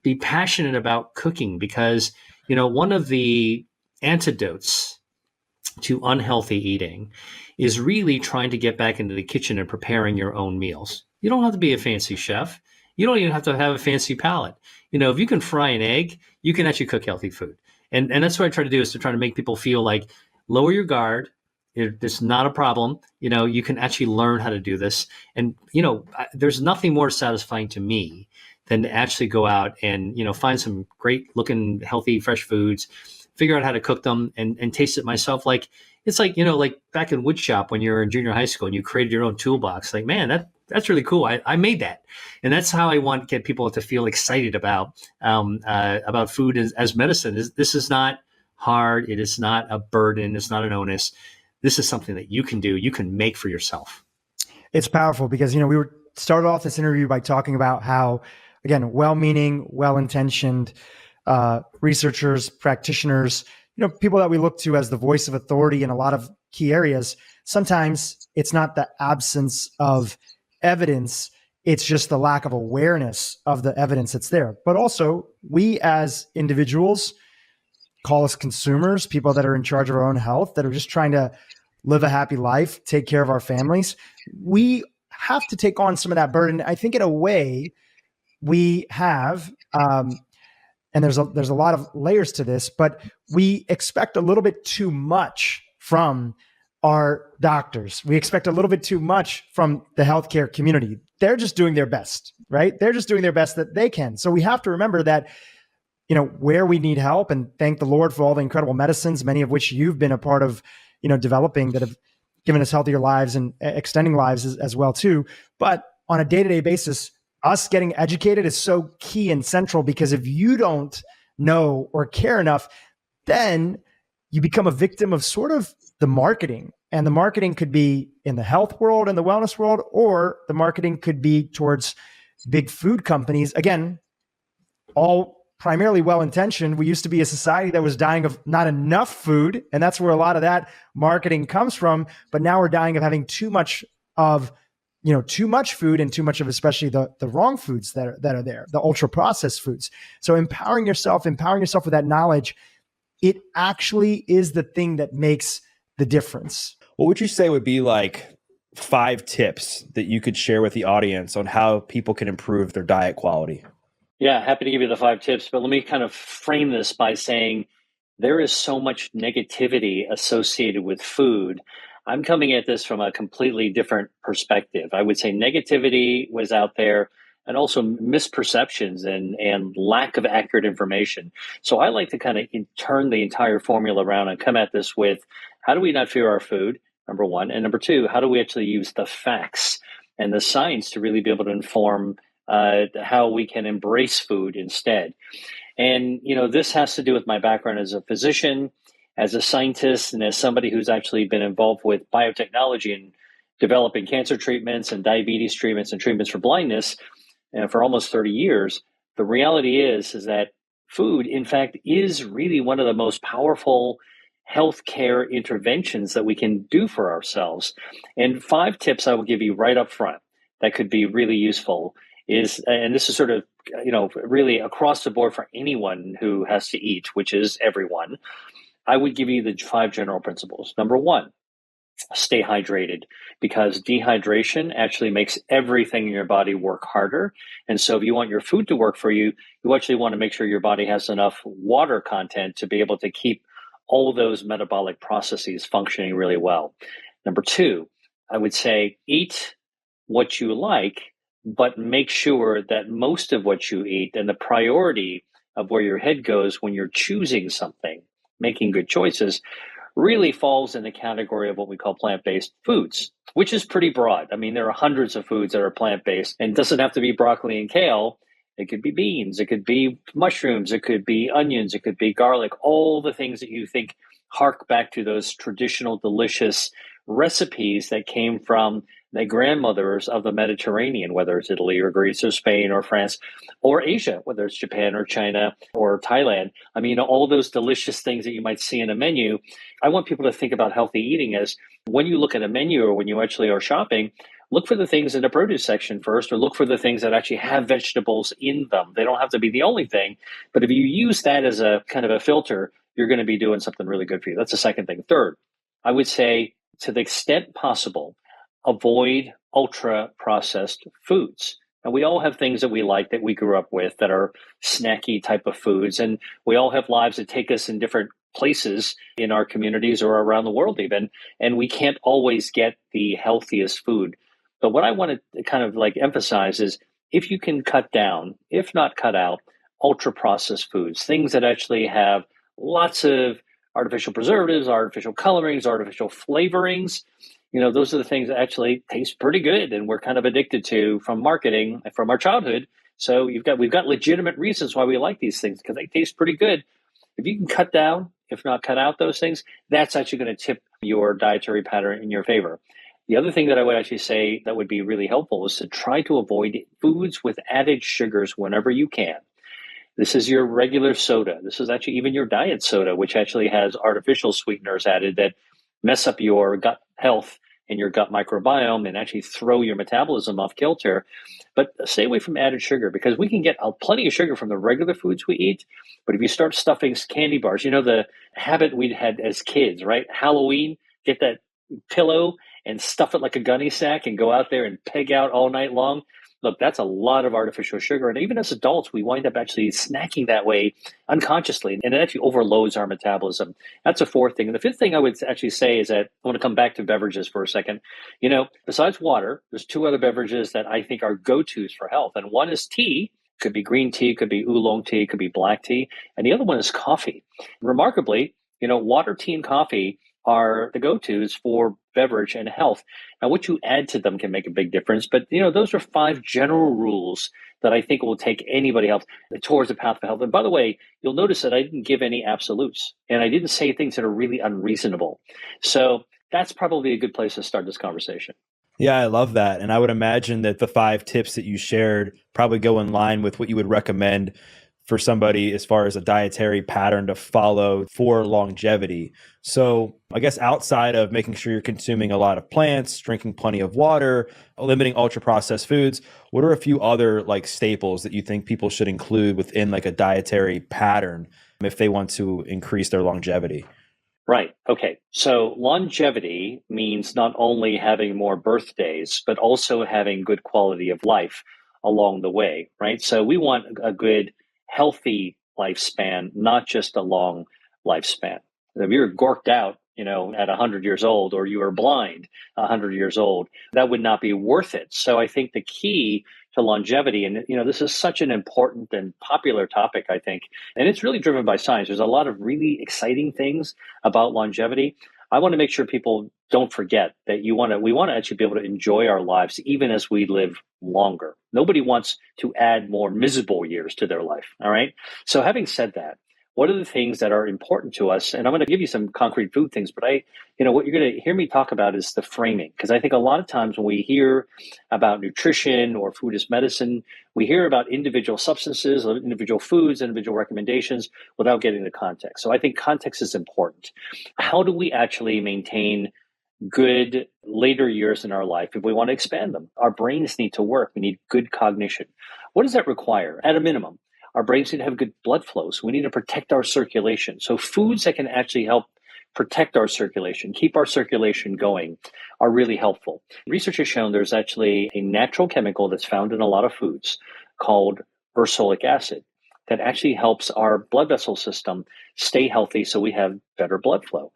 be passionate about cooking, because, one of the antidotes to unhealthy eating is really trying to get back into the kitchen and preparing your own meals. You don't have to be a fancy chef. You don't even have to have a fancy palate. If you can fry an egg, you can actually cook healthy food. And that's what I try to do, is to try to make people feel like, lower your guard. It's not a problem. You can actually learn how to do this. And, there's nothing more satisfying to me than to actually go out and, find some great looking, healthy, fresh foods, figure out how to cook them and taste it myself. Like, it's like, like back in wood shop when you were in junior high school and you created your own toolbox. Like, man, that's really cool. I made that. And that's how I want to get people to feel excited about food as medicine. This is not hard. It is not a burden. It's not an onus. This is something that you can do. You can make for yourself. It's powerful because, we started off this interview by talking about how, again, well-meaning, well-intentioned researchers, practitioners, people that we look to as the voice of authority in a lot of key areas. Sometimes it's not the absence of evidence, it's just the lack of awareness of the evidence that's there. But also, we as individuals, call us consumers, people that are in charge of our own health, that are just trying to live a happy life, take care of our families, we have to take on some of that burden. I think in a way we have, and there's a lot of layers to this, but we expect a little bit too much from our doctors. We expect a little bit too much from the healthcare community. They're just doing their best, right? They're just doing their best that they can. So we have to remember that, where we need help, and thank the Lord for all the incredible medicines, many of which you've been a part of, developing, that have given us healthier lives and extending lives as well too. But on a day-to-day basis, us getting educated is so key and central, because if you don't know or care enough, then you become a victim of sort of the marketing. And the marketing could be in the health world and the wellness world, or the marketing could be towards big food companies. Again, all primarily well-intentioned. We used to be a society that was dying of not enough food, and that's where a lot of that marketing comes from. But now we're dying of having too much of, too much food, and too much of especially the wrong foods that are there, the ultra-processed foods. So empowering yourself with that knowledge, it actually is the thing that makes the difference. What would you say would be like 5 tips that you could share with the audience on how people can improve their diet quality? Yeah, happy to give you the 5 tips, but let me kind of frame this by saying there is so much negativity associated with food. I'm coming at this from a completely different perspective. I would say negativity was out there and also misperceptions and lack of accurate information. So I like to kind of turn the entire formula around and come at this with how do we not fear our food, number one, and number two, how do we actually use the facts and the science to really be able to inform how we can embrace food instead. And, this has to do with my background as a physician, as a scientist, and as somebody who's actually been involved with biotechnology and developing cancer treatments and diabetes treatments and treatments for blindness for almost 30 years. The reality is that food, in fact, is really one of the most powerful healthcare interventions that we can do for ourselves. And 5 tips I will give you right up front that could be really useful is, and this is sort of, really across the board for anyone who has to eat, which is everyone. I would give you the 5 general principles. Number 1, stay hydrated, because dehydration actually makes everything in your body work harder. And so if you want your food to work for you, you actually want to make sure your body has enough water content to be able to keep all those metabolic processes functioning really well. Number 2, I would say eat what you like, but make sure that most of what you eat and the priority of where your head goes when you're choosing something, making good choices, really falls in the category of what we call plant-based foods, which is pretty broad. I mean, there are hundreds of foods that are plant-based, and it doesn't have to be broccoli and kale. It could be beans, it could be mushrooms, it could be onions, it could be garlic, all the things that you think hark back to those traditional delicious recipes that came from the grandmothers of the Mediterranean, whether it's Italy or Greece or Spain or France or Asia, whether it's Japan or China or Thailand. I mean, all those delicious things that you might see in a menu. I want people to think about healthy eating as when you look at a menu or when you actually are shopping, look for the things in the produce section first, or look for the things that actually have vegetables in them. They don't have to be the only thing, but if you use that as a kind of a filter, you're going to be doing something really good for you. That's the second thing. Third, I would say to the extent possible, avoid ultra processed foods. And we all have things that we like that we grew up with that are snacky type of foods. And we all have lives that take us in different places in our communities or around the world even. And we can't always get the healthiest food. But what I want to kind of like emphasize is if you can cut down, if not cut out, ultra processed foods, things that actually have lots of artificial preservatives, artificial colorings, artificial flavorings, those are the things that actually taste pretty good and we're kind of addicted to from marketing from our childhood. So we've got legitimate reasons why we like these things because they taste pretty good. If you can cut down, if not cut out those things, that's actually going to tip your dietary pattern in your favor. The other thing that I would actually say that would be really helpful is to try to avoid foods with added sugars whenever you can. This is your regular soda. This is actually even your diet soda, which actually has artificial sweeteners added that mess up your gut health and your gut microbiome and actually throw your metabolism off kilter. But stay away from added sugar because we can get plenty of sugar from the regular foods we eat. But if you start stuffing candy bars, the habit we had as kids, right? Halloween, get that pillow and stuff it like a gunny sack and go out there and peg out all night long. Look, that's a lot of artificial sugar. And even as adults, we wind up actually snacking that way unconsciously. And it actually overloads our metabolism. That's a fourth thing. And the fifth thing I would actually say is that I want to come back to beverages for a second. Besides water, there's 2 other beverages that I think are go-tos for health. And one is tea. Could be green tea, could be oolong tea, could be black tea. And the other one is coffee. Remarkably, water, tea, and coffee are the go-tos for beverage and health. Now, what you add to them can make a big difference. But, those are 5 general rules that I think will take anybody else towards the path of health. And by the way, you'll notice that I didn't give any absolutes and I didn't say things that are really unreasonable. So that's probably a good place to start this conversation. Yeah, I love that. And I would imagine that the 5 tips that you shared probably go in line with what you would recommend for somebody as far as a dietary pattern to follow for longevity. So I guess outside of making sure you're consuming a lot of plants, drinking plenty of water, limiting ultra processed foods, what are a few other like staples that you think people should include within like a dietary pattern if they want to increase their longevity? Right. Okay. So longevity means not only having more birthdays, but also having good quality of life along the way, right? So we want a good, healthy lifespan, not just a long lifespan. If you're gorked out, at 100 years old, or you are blind 100 years old, that would not be worth it. So I think the key to longevity, and this is such an important and popular topic, I think, and it's really driven by science. There's a lot of really exciting things about longevity. I want to make sure people don't forget that we want to actually be able to enjoy our lives even as we live longer. Nobody wants to add more miserable years to their life. All right. So having said that, what are the things that are important to us? And I'm going to give you some concrete food things, but what you're going to hear me talk about is the framing. Because I think a lot of times when we hear about nutrition or food as medicine, we hear about individual substances, individual foods, individual recommendations without getting the context. So I think context is important. How do we actually maintain good later years in our life if we want to expand them? Our brains need to work. We need good cognition. What does that require? At a minimum, our brains need to have good blood flow. So we need to protect our circulation. So foods that can actually help protect our circulation, keep our circulation going, are really helpful. Research has shown there's actually a natural chemical that's found in a lot of foods called ursolic acid that actually helps our blood vessel system stay healthy so we have better blood flow.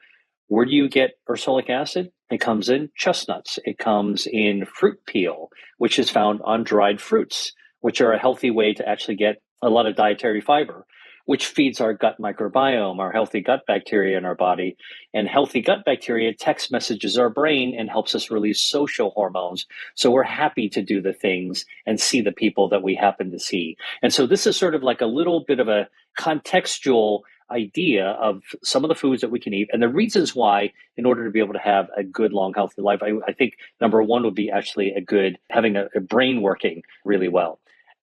Where do you get ursolic acid? It comes in chestnuts. It comes in fruit peel, which is found on dried fruits, which are a healthy way to actually get a lot of dietary fiber, which feeds our gut microbiome, our healthy gut bacteria in our body. And healthy gut bacteria text messages our brain and helps us release social hormones. So we're happy to do the things and see the people that we happen to see. And so this is sort of like a little bit of a contextual idea of some of the foods that we can eat and the reasons why, in order to be able to have a good, long, healthy life. I think number one would be actually having a brain working really well.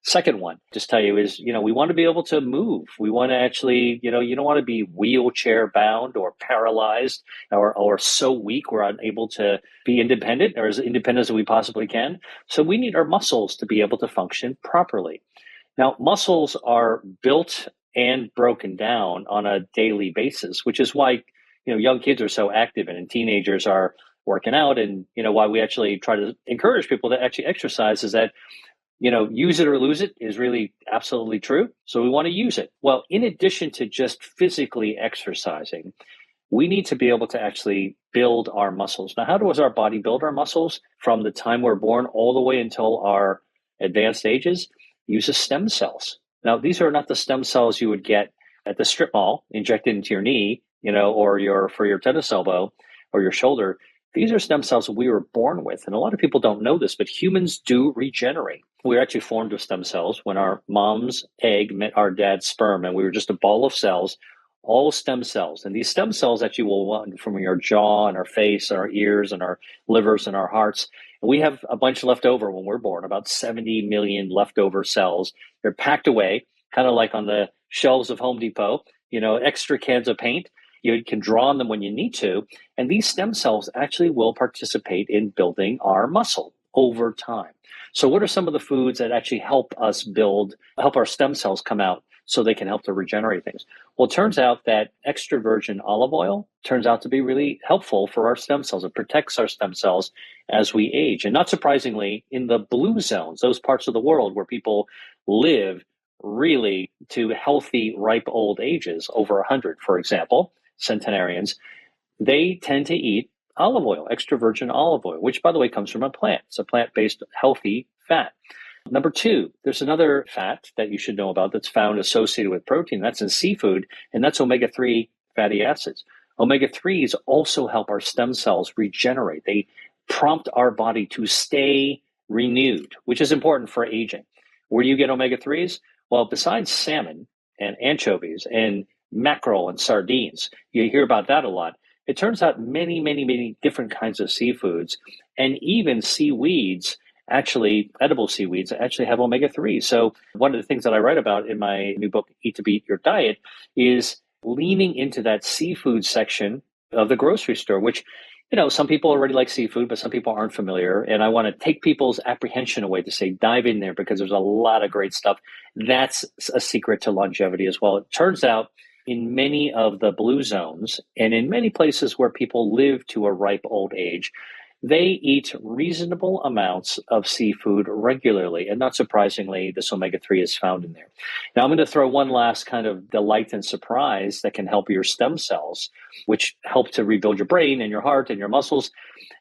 Second one, just tell you is, we want to be able to move. We want to actually, you don't want to be wheelchair bound or paralyzed or so weak we're unable to be independent or as independent as we possibly can. So we need our muscles to be able to function properly. Now, muscles are built and broken down on a daily basis, which is why, young kids are so active and teenagers are working out. And, why we actually try to encourage people to actually exercise is that, use it or lose it is really absolutely true. So we want to use it. Well, in addition to just physically exercising, we need to be able to actually build our muscles. Now, how does our body build our muscles from the time we're born all the way until our advanced ages? Uses stem cells. Now, these are not the stem cells you would get at the strip mall injected into your knee, or for your tennis elbow or your shoulder. These are stem cells that we were born with. And a lot of people don't know this, but humans do regenerate. We're actually formed of stem cells when our mom's egg met our dad's sperm, and we were just a ball of cells, all stem cells. And these stem cells actually will run from your jaw and our face and our ears and our livers and our hearts. And we have a bunch left over when we're born, about 70 million leftover cells. They're packed away, kind of like on the shelves of Home Depot, extra cans of paint. You can draw on them when you need to. And these stem cells actually will participate in building our muscle over time. So what are some of the foods that actually help our stem cells come out so they can help to regenerate things? Well, it turns out that extra virgin olive oil turns out to be really helpful for our stem cells. It protects our stem cells as we age. And not surprisingly, in the blue zones, those parts of the world where people live really to healthy, ripe old ages, over 100, for example, centenarians, they tend to eat olive oil, extra virgin olive oil, which, by the way, comes from a plant. It's a plant-based healthy fat. Number two, there's another fat that you should know about that's found associated with protein. That's in seafood, and that's omega-3 fatty acids. Omega-3s also help our stem cells regenerate. They prompt our body to stay renewed, which is important for aging. Where do you get omega-3s? Well, besides salmon and anchovies and mackerel and sardines, you hear about that a lot. It turns out many, many, many different kinds of seafoods and even seaweeds, edible seaweeds, actually have omega-3. So one of the things that I write about in my new book, Eat to Beat Your Diet, is leaning into that seafood section of the grocery store, which, some people already like seafood, but some people aren't familiar. And I want to take people's apprehension away to say, dive in there because there's a lot of great stuff. That's a secret to longevity as well. It turns out in many of the blue zones and in many places where people live to a ripe old age, they eat reasonable amounts of seafood regularly. And not surprisingly, this omega-3 is found in there. Now, I'm going to throw one last kind of delight and surprise that can help your stem cells, which help to rebuild your brain and your heart and your muscles,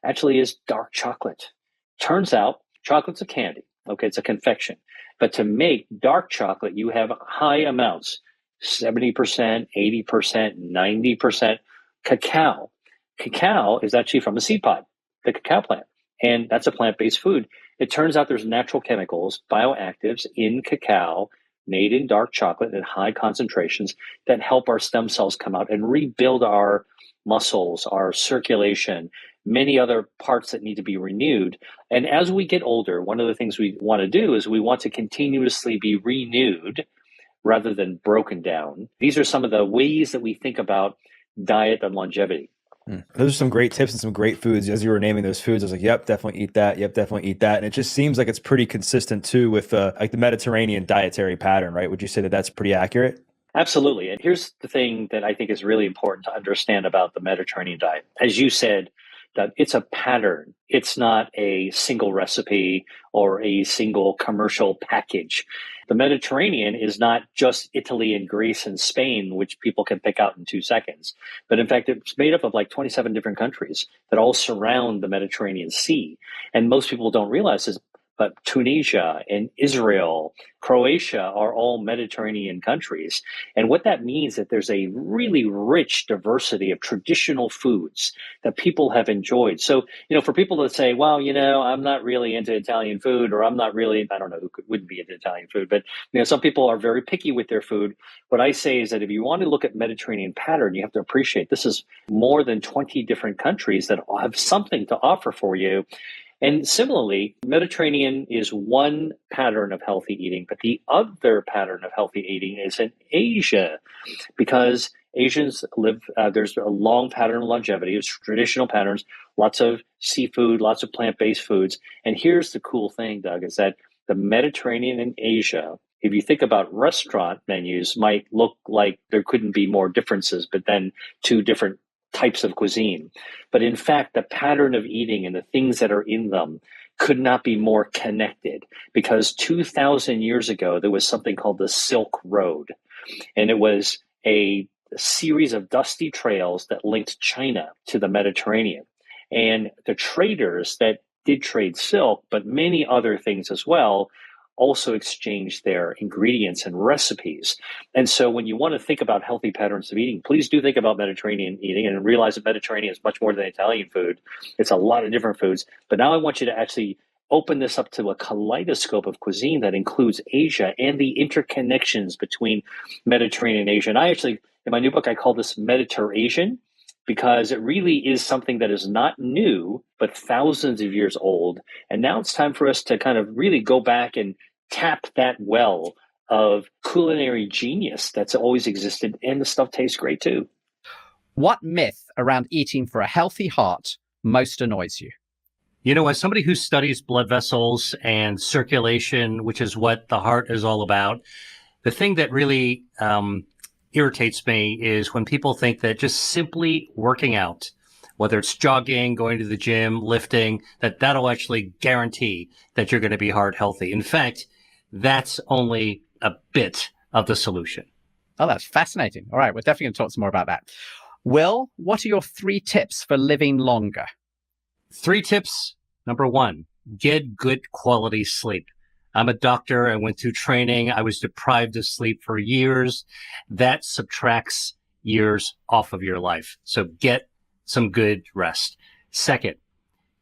actually is dark chocolate. Turns out chocolate's a candy. Okay, it's a confection. But to make dark chocolate, you have high amounts, 70%, 80%, 90% cacao. Cacao is actually from a seed pod, the cacao plant, and that's a plant-based food. It turns out there's natural chemicals, bioactives in cacao made in dark chocolate at high concentrations that help our stem cells come out and rebuild our muscles, our circulation, many other parts that need to be renewed. And as we get older, one of the things we want to do is we want to continuously be renewed rather than broken down. These are some of the ways that we think about diet and longevity. Those are some great tips and some great foods. As you were naming those foods, I was like, yep, definitely eat that. Yep, definitely eat that. And it just seems like it's pretty consistent too with like the Mediterranean dietary pattern, right? Would you say that that's pretty accurate? Absolutely. And here's the thing that I think is really important to understand about the Mediterranean diet. As you said, that it's a pattern. It's not a single recipe or a single commercial package. The Mediterranean is not just Italy and Greece and Spain, which people can pick out in 2 seconds. But in fact, it's made up of like 27 different countries that all surround the Mediterranean Sea. And most people don't realize this, but Tunisia and Israel, Croatia are all Mediterranean countries. And what that means is that there's a really rich diversity of traditional foods that people have enjoyed. So, for people that say, well, I'm not really into Italian food, or I'm not really, I don't know who wouldn't be into Italian food, but, some people are very picky with their food. What I say is that if you want to look at Mediterranean pattern, you have to appreciate this is more than 20 different countries that have something to offer for you. And similarly, Mediterranean is one pattern of healthy eating, but the other pattern of healthy eating is in Asia, because Asians live, there's a long pattern of longevity, it's traditional patterns, lots of seafood, lots of plant-based foods. And here's the cool thing, Doug, is that the Mediterranean and Asia, if you think about restaurant menus, might look like there couldn't be more differences, but then two different types of cuisine. But in fact, the pattern of eating and the things that are in them could not be more connected, because 2,000 years ago, there was something called the Silk Road. And it was a series of dusty trails that linked China to the Mediterranean. And the traders that did trade silk, but many other things as well, also exchange their ingredients and recipes. And so when you want to think about healthy patterns of eating, please do think about Mediterranean eating and realize that Mediterranean is much more than Italian food. It's a lot of different foods. But now I want you to actually open this up to a kaleidoscope of cuisine that includes Asia and the interconnections between Mediterranean and Asia. And I actually, in my new book, I call this Mediterasian, because it really is something that is not new, but thousands of years old. And now it's time for us to kind of really go back and tap that well of culinary genius that's always existed. And the stuff tastes great too. What myth around eating for a healthy heart most annoys you? As somebody who studies blood vessels and circulation, which is what the heart is all about, the thing that really irritates me is when people think that just simply working out, whether it's jogging, going to the gym, lifting, that'll actually guarantee that you're going to be heart healthy. In fact, that's only a bit of the solution. Oh, that's fascinating. All right, we're definitely going to talk some more about that. Will, what are your 3 tips for living longer? 3 tips. Number 1, get good quality sleep. I'm a doctor. I went through training. I was deprived of sleep for years. That subtracts years off of your life. So get some good rest. Second,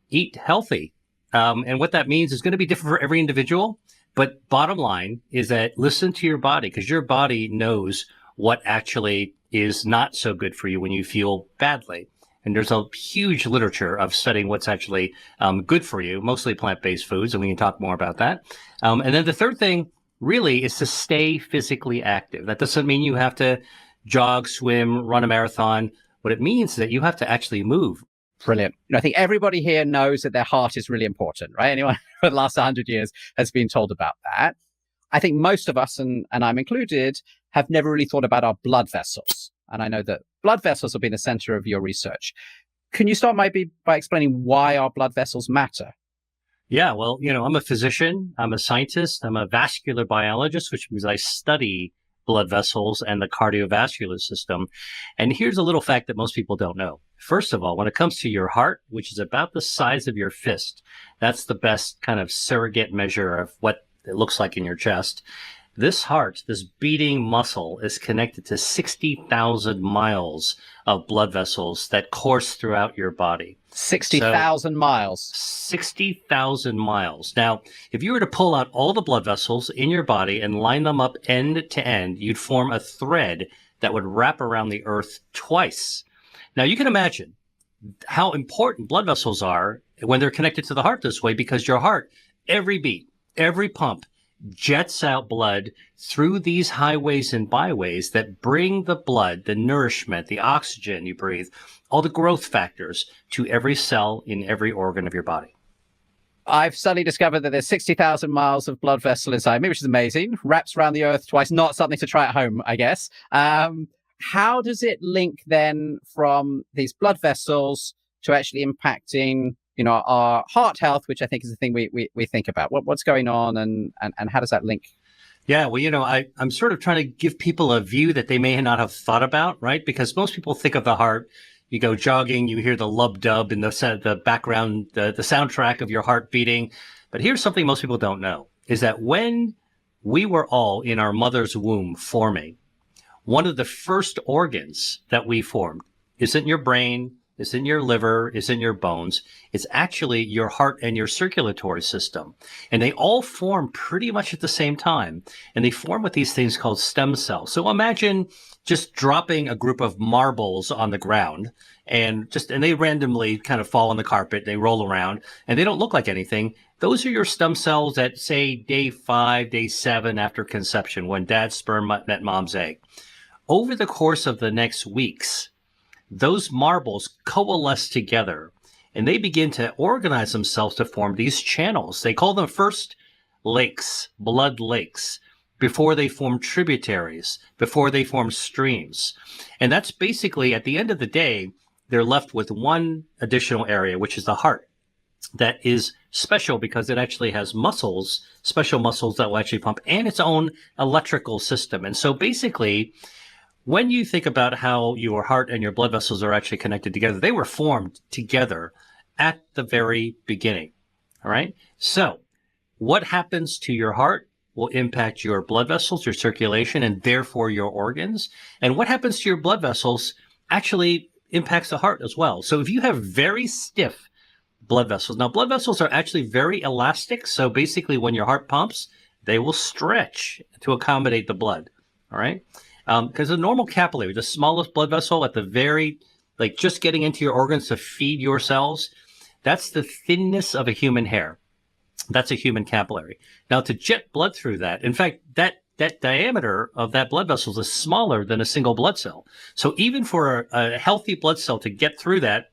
eat healthy. And what that means is going to be different for every individual. But bottom line is that listen to your body, because your body knows what actually is not so good for you when you feel badly. And there's a huge literature of studying what's actually good for you, mostly plant-based foods, and we can talk more about that. And then the third thing really is to stay physically active. That doesn't mean you have to jog, swim, run a marathon. What it means is that you have to actually move. Brilliant. I think everybody here knows that their heart is really important, right? Anyone for the last 100 years has been told about that. I think most of us, and I'm included, have never really thought about our blood vessels. And I know that blood vessels have been the center of your research. Can you start maybe by explaining why our blood vessels matter? Yeah, well, I'm a physician, I'm a scientist, I'm a vascular biologist, which means I study blood vessels and the cardiovascular system. And here's a little fact that most people don't know. First of all, when it comes to your heart, which is about the size of your fist, that's the best kind of surrogate measure of what it looks like in your chest. This heart, this beating muscle, is connected to 60,000 miles of blood vessels that course throughout your body. 60,000 miles. 60,000 miles. Now, if you were to pull out all the blood vessels in your body and line them up end to end, you'd form a thread that would wrap around the earth twice. Now, you can imagine how important blood vessels are when they're connected to the heart this way, because your heart, every beat, every pump, jets out blood through these highways and byways that bring the blood, the nourishment, the oxygen you breathe, all the growth factors to every cell in every organ of your body. I've suddenly discovered that there's 60,000 miles of blood vessel inside me, which is amazing. Wraps around the earth twice, not something to try at home, I guess. How does it link then from these blood vessels to actually impacting our heart health, which I think is the thing we think about? What's going on and how does that link? Yeah, well, I'm sort of trying to give people a view that they may not have thought about, right? Because most people think of the heart, you go jogging, you hear the lub-dub in the background, the soundtrack of your heart beating. But here's something most people don't know, is that when we were all in our mother's womb forming, one of the first organs that we formed isn't your brain, isn't your liver, isn't your bones. It's actually your heart and your circulatory system. And they all form pretty much at the same time. And they form with these things called stem cells. So imagine just dropping a group of marbles on the ground and they randomly kind of fall on the carpet. They roll around and they don't look like anything. Those are your stem cells at, say, day 5, day 7 after conception, when dad's sperm met mom's egg. Over the course of the next weeks, those marbles coalesce together and they begin to organize themselves to form these channels. They call them first lakes, blood lakes, before they form tributaries, before they form streams. And that's basically, at the end of the day, they're left with one additional area, which is the heart. That is special because it actually has muscles, special muscles that will actually pump, and its own electrical system. And so basically, when you think about how your heart and your blood vessels are actually connected together, they were formed together at the very beginning. All right. So what happens to your heart will impact your blood vessels, your circulation, and therefore your organs. And what happens to your blood vessels actually impacts the heart as well. So if you have very stiff blood vessels, now blood vessels are actually very elastic. So basically when your heart pumps, they will stretch to accommodate the blood. All right. Because the normal capillary, the smallest blood vessel at the very, just getting into your organs to feed your cells, that's the thinness of a human hair. That's a human capillary. Now, to jet blood through that, in fact, that diameter of that blood vessel is smaller than a single blood cell. So even for a healthy blood cell to get through that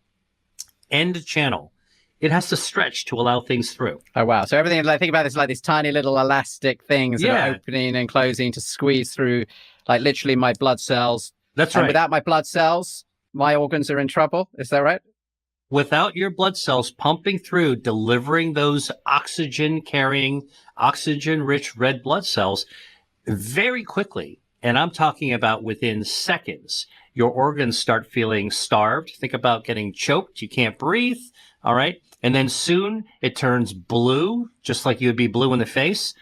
end channel, it has to stretch to allow things through. Oh, wow. So everything, I think about this like these tiny little elastic things that are opening and closing to squeeze through, like literally my blood cells. That's right. And without my blood cells, my organs are in trouble. Is that right? Without your blood cells pumping through, delivering those oxygen-carrying, oxygen-rich red blood cells very quickly, and I'm talking about within seconds, your organs start feeling starved. Think about getting choked. You can't breathe. All right. And then soon it turns blue, just like you would be blue in the face.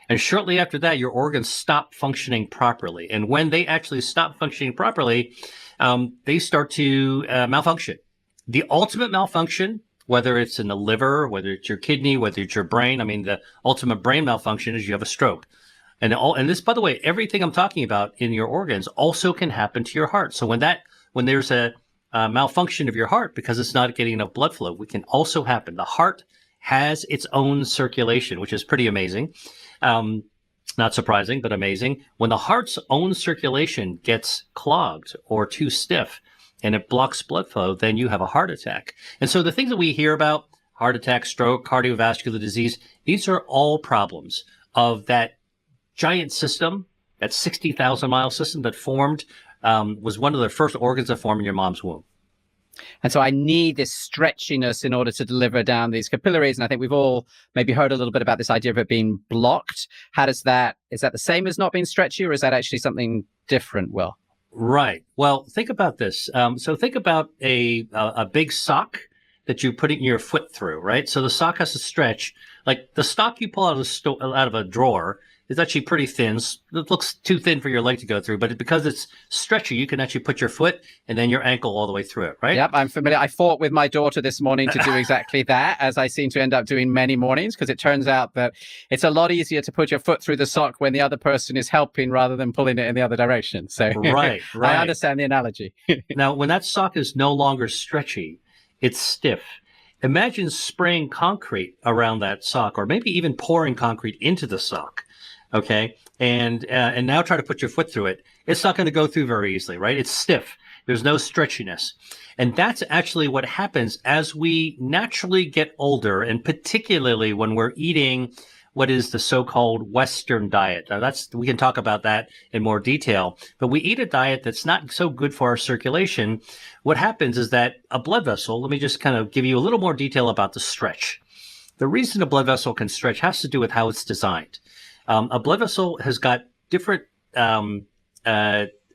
And shortly after that, your organs stop functioning properly. And when they actually stop functioning properly, they start to malfunction. The ultimate malfunction, whether it's in the liver, whether it's your kidney, whether it's your brain, I mean, the ultimate brain malfunction is you have a stroke. And this, by the way, everything I'm talking about in your organs also can happen to your heart. So when there's a malfunction of your heart because it's not getting enough blood flow, it can also happen. The heart has its own circulation, which is pretty amazing. Not surprising, but amazing. When the heart's own circulation gets clogged or too stiff and it blocks blood flow, then you have a heart attack. And so the things that we hear about, heart attack, stroke, cardiovascular disease, these are all problems of that giant system, that 60,000 mile system that formed, was one of the first organs that formed in your mom's womb. And so I need this stretchiness in order to deliver down these capillaries. And I think we've all maybe heard a little bit about this idea of it being blocked. Is that the same as not being stretchy, or is that actually something different, Will? Right. Well, think about this. So think about a big sock that you put your foot through, right? So the sock has to stretch. Like the sock you pull out of a drawer is actually pretty thin. It looks too thin for your leg to go through, but because it's stretchy, you can actually put your foot and then your ankle all the way through it, right? Yep, I'm familiar. I fought with my daughter this morning to do exactly that, as I seem to end up doing many mornings, because it turns out that it's a lot easier to put your foot through the sock when the other person is helping rather than pulling it in the other direction. So right. I understand the analogy. Now, when that sock is no longer stretchy, it's stiff. Imagine spraying concrete around that sock, or maybe even pouring concrete into the sock. Okay. And now try to put your foot through it. It's not going to go through very easily, right? It's stiff. There's no stretchiness. And that's actually what happens as we naturally get older, and particularly when we're eating what is the so-called Western diet. Now we can talk about that in more detail, but we eat a diet that's not so good for our circulation. What happens is that a blood vessel, let me just kind of give you a little more detail about the stretch. The reason a blood vessel can stretch has to do with how it's designed. A blood vessel has got different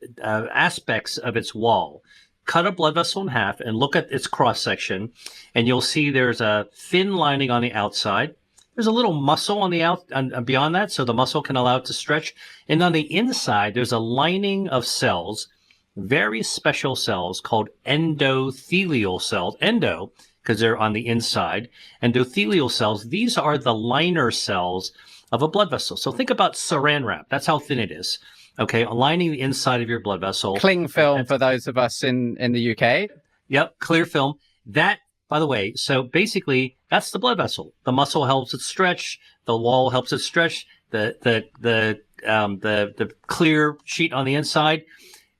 aspects of its wall. Cut a blood vessel in half and look at its cross section, and you'll see there's a thin lining on the outside. There's a little muscle on the beyond that, so the muscle can allow it to stretch. And on the inside, there's a lining of cells, very special cells called endothelial cells. Endo, because they're on the inside. Endothelial cells, these are the liner cells of a blood vessel. So think about saran wrap. That's how thin it is. Okay, lining the inside of your blood vessel. Cling film for those of us in the UK. Yep, clear film. That, by the way, so basically that's the blood vessel. The muscle helps it stretch. The wall helps it stretch. The clear sheet on the inside,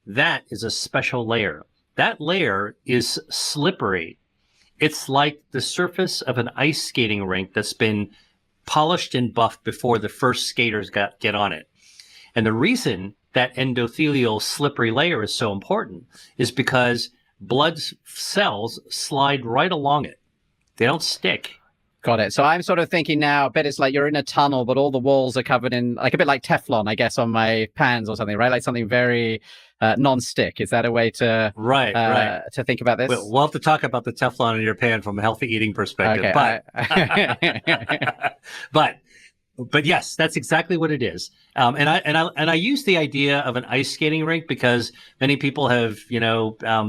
that is a special layer. That layer is slippery. It's like the surface of an ice skating rink that's been polished and buffed before the first skaters get on it. And the reason that endothelial slippery layer is so important is because blood cells slide right along it. They don't stick. Got it. So I'm sort of thinking now, I bet it's like you're in a tunnel, but all the walls are covered in, like a bit like Teflon, I guess, on my pans or something, right? Like something very non-stick. Is that a way to to think about this? We'll have to talk about the Teflon in your pan from a healthy eating perspective. Okay. But yes, that's exactly what it is. And I use the idea of an ice skating rink because many people have,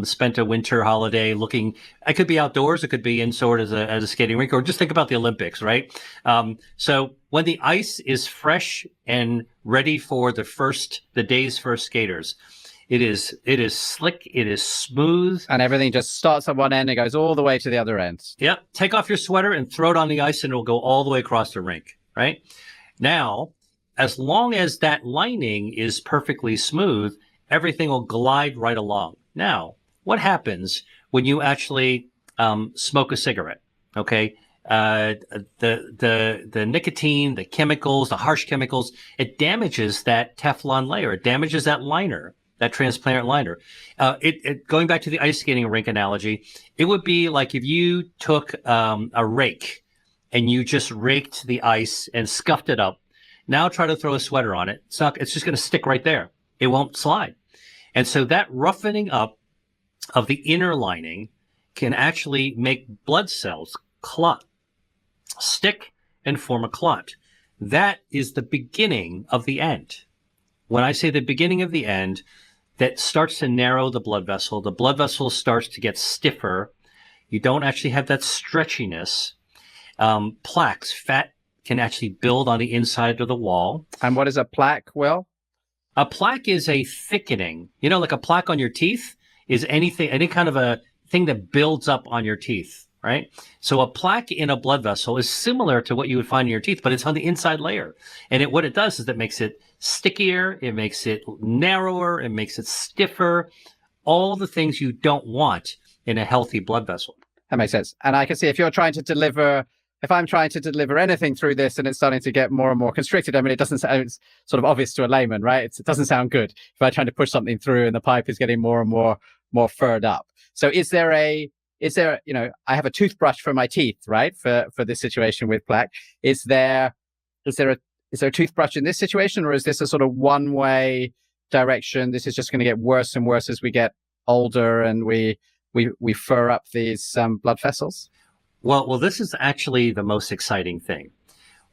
spent a winter holiday looking. It could be outdoors, it could be indoors as a skating rink, or just think about the Olympics, right? So when the ice is fresh and ready for the day's first skaters, it is slick, it is smooth, and everything just starts at one end and goes all the way to the other end. Yep. Take off your sweater and throw it on the ice, and it'll go all the way across the rink. Right now, as long as that lining is perfectly smooth, everything will glide right along. Now, what happens when you actually smoke a cigarette? Okay, the nicotine, the chemicals, the harsh chemicals, it damages that Teflon layer. It damages that liner, that transparent liner. Going back to the ice skating rink analogy, it would be like if you took a rake and you just raked the ice and scuffed it up. Now try to throw a sweater on it. It's just going to stick right there. It won't slide. And so that roughening up of the inner lining can actually make blood cells clot, stick, and form a clot. That is the beginning of the end. When I say the beginning of the end, that starts to narrow the blood vessel. The blood vessel starts to get stiffer. You don't actually have that stretchiness. Plaques, fat can actually build on the inside of the wall. And what is a plaque, Will? A plaque is a thickening. Like a plaque on your teeth is any kind of a thing that builds up on your teeth, right? So a plaque in a blood vessel is similar to what you would find in your teeth, but it's on the inside layer. And what it does is it makes it stickier, it makes it narrower, it makes it stiffer, all the things you don't want in a healthy blood vessel. That makes sense. And I can see if I'm trying to deliver anything through this and it's starting to get more and more constricted, I mean, it's sort of obvious to a layman, right? It doesn't sound good. If I'm trying to push something through and the pipe is getting more and more more furred up. So is there, I have a toothbrush for my teeth, right? For this situation with plaque. Is there a toothbrush in this situation, or is this a sort of one-way direction? This is just going to get worse and worse as we get older and we fur up these blood vessels? Well, this is actually the most exciting thing.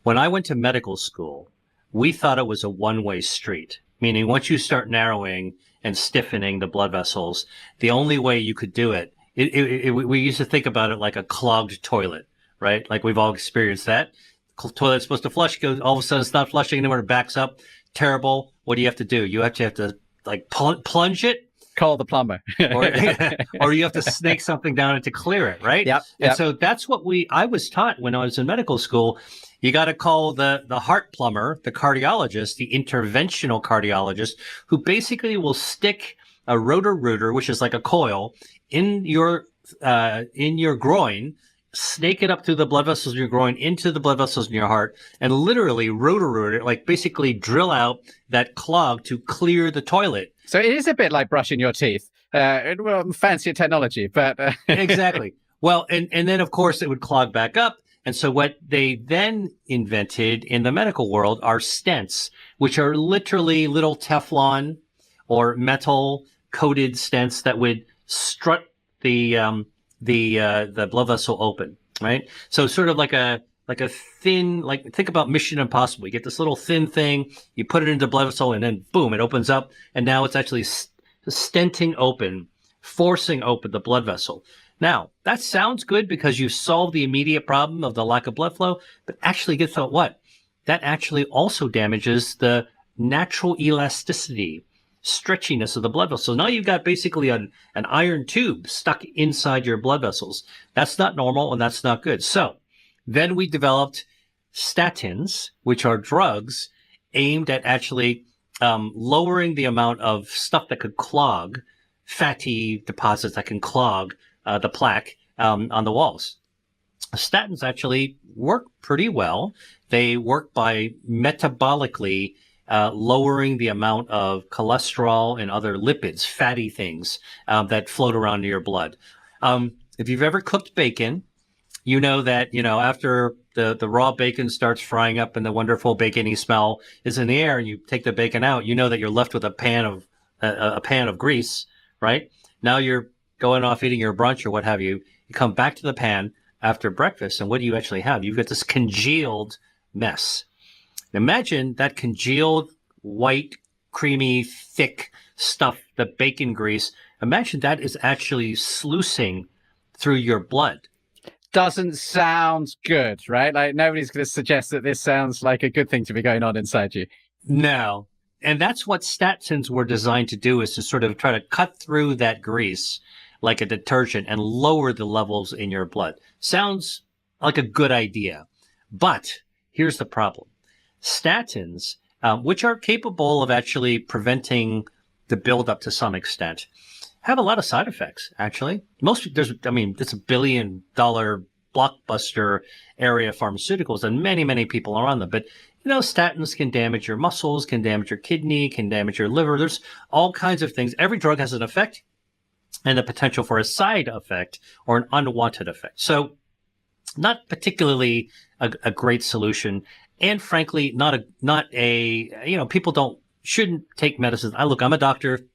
When I went to medical school, we thought it was a one-way street, meaning once you start narrowing and stiffening the blood vessels, the only way you could do it, we used to think about it like a clogged toilet, right? Like we've all experienced that. Toilet's supposed to flush, goes all of a sudden it's not flushing anymore, it backs up. Terrible. What do you have to do? You have to like plunge it. Call the plumber. or you have to snake something down it to clear it, right? Yep. And so that's what I was taught when I was in medical school. You got to call the heart plumber, the cardiologist, the interventional cardiologist, who basically will stick a rotor-rooter, which is like a coil, in your groin, snake it up through the blood vessels in your groin into the blood vessels in your heart, and literally rotor-root it, like basically drill out that clog to clear the toilet. So it is a bit like brushing your teeth. Well, fancier technology, but exactly. Well, and then of course it would clog back up. And so what they then invented in the medical world are stents, which are literally little Teflon or metal coated stents that would strut the blood vessel open, right? So sort of like a thin, like think about Mission Impossible. You get this little thin thing, you put it into the blood vessel, and then boom, it opens up, and now it's actually stenting open, forcing open the blood vessel. Now, that sounds good because you solve the immediate problem of the lack of blood flow, but actually guess what? That actually also damages the natural elasticity, stretchiness of the blood vessel. So now you've got basically an iron tube stuck inside your blood vessels. That's not normal and that's not good. So then we developed statins, which are drugs aimed at actually lowering the amount of stuff that could clog, fatty deposits that can clog the plaque on the walls. Statins actually work pretty well. They work by metabolically lowering the amount of cholesterol and other lipids, fatty things that float around in your blood. If you've ever cooked bacon, you know that, after the raw bacon starts frying up and the wonderful bacony smell is in the air and you take the bacon out, you know that you're left with a pan of grease, right? Now you're going off eating your brunch or what have you. You come back to the pan after breakfast, and what do you actually have? You've got this congealed mess. Imagine that congealed, white, creamy, thick stuff, the bacon grease. Imagine that is actually sluicing through your blood. Doesn't sound good, right? Like nobody's going to suggest that this sounds like a good thing to be going on inside you. No. And that's what statins were designed to do, is to sort of try to cut through that grease like a detergent and lower the levels in your blood. Sounds like a good idea. But here's the problem. Statins, which are capable of actually preventing the buildup to some extent, have a lot of side effects, actually. It's a $1 billion blockbuster area of pharmaceuticals, and many, many people are on them. But, statins can damage your muscles, can damage your kidney, can damage your liver. There's all kinds of things. Every drug has an effect and the potential for a side effect or an unwanted effect. So not particularly a great solution. And frankly, people shouldn't take medicines. I'm a doctor.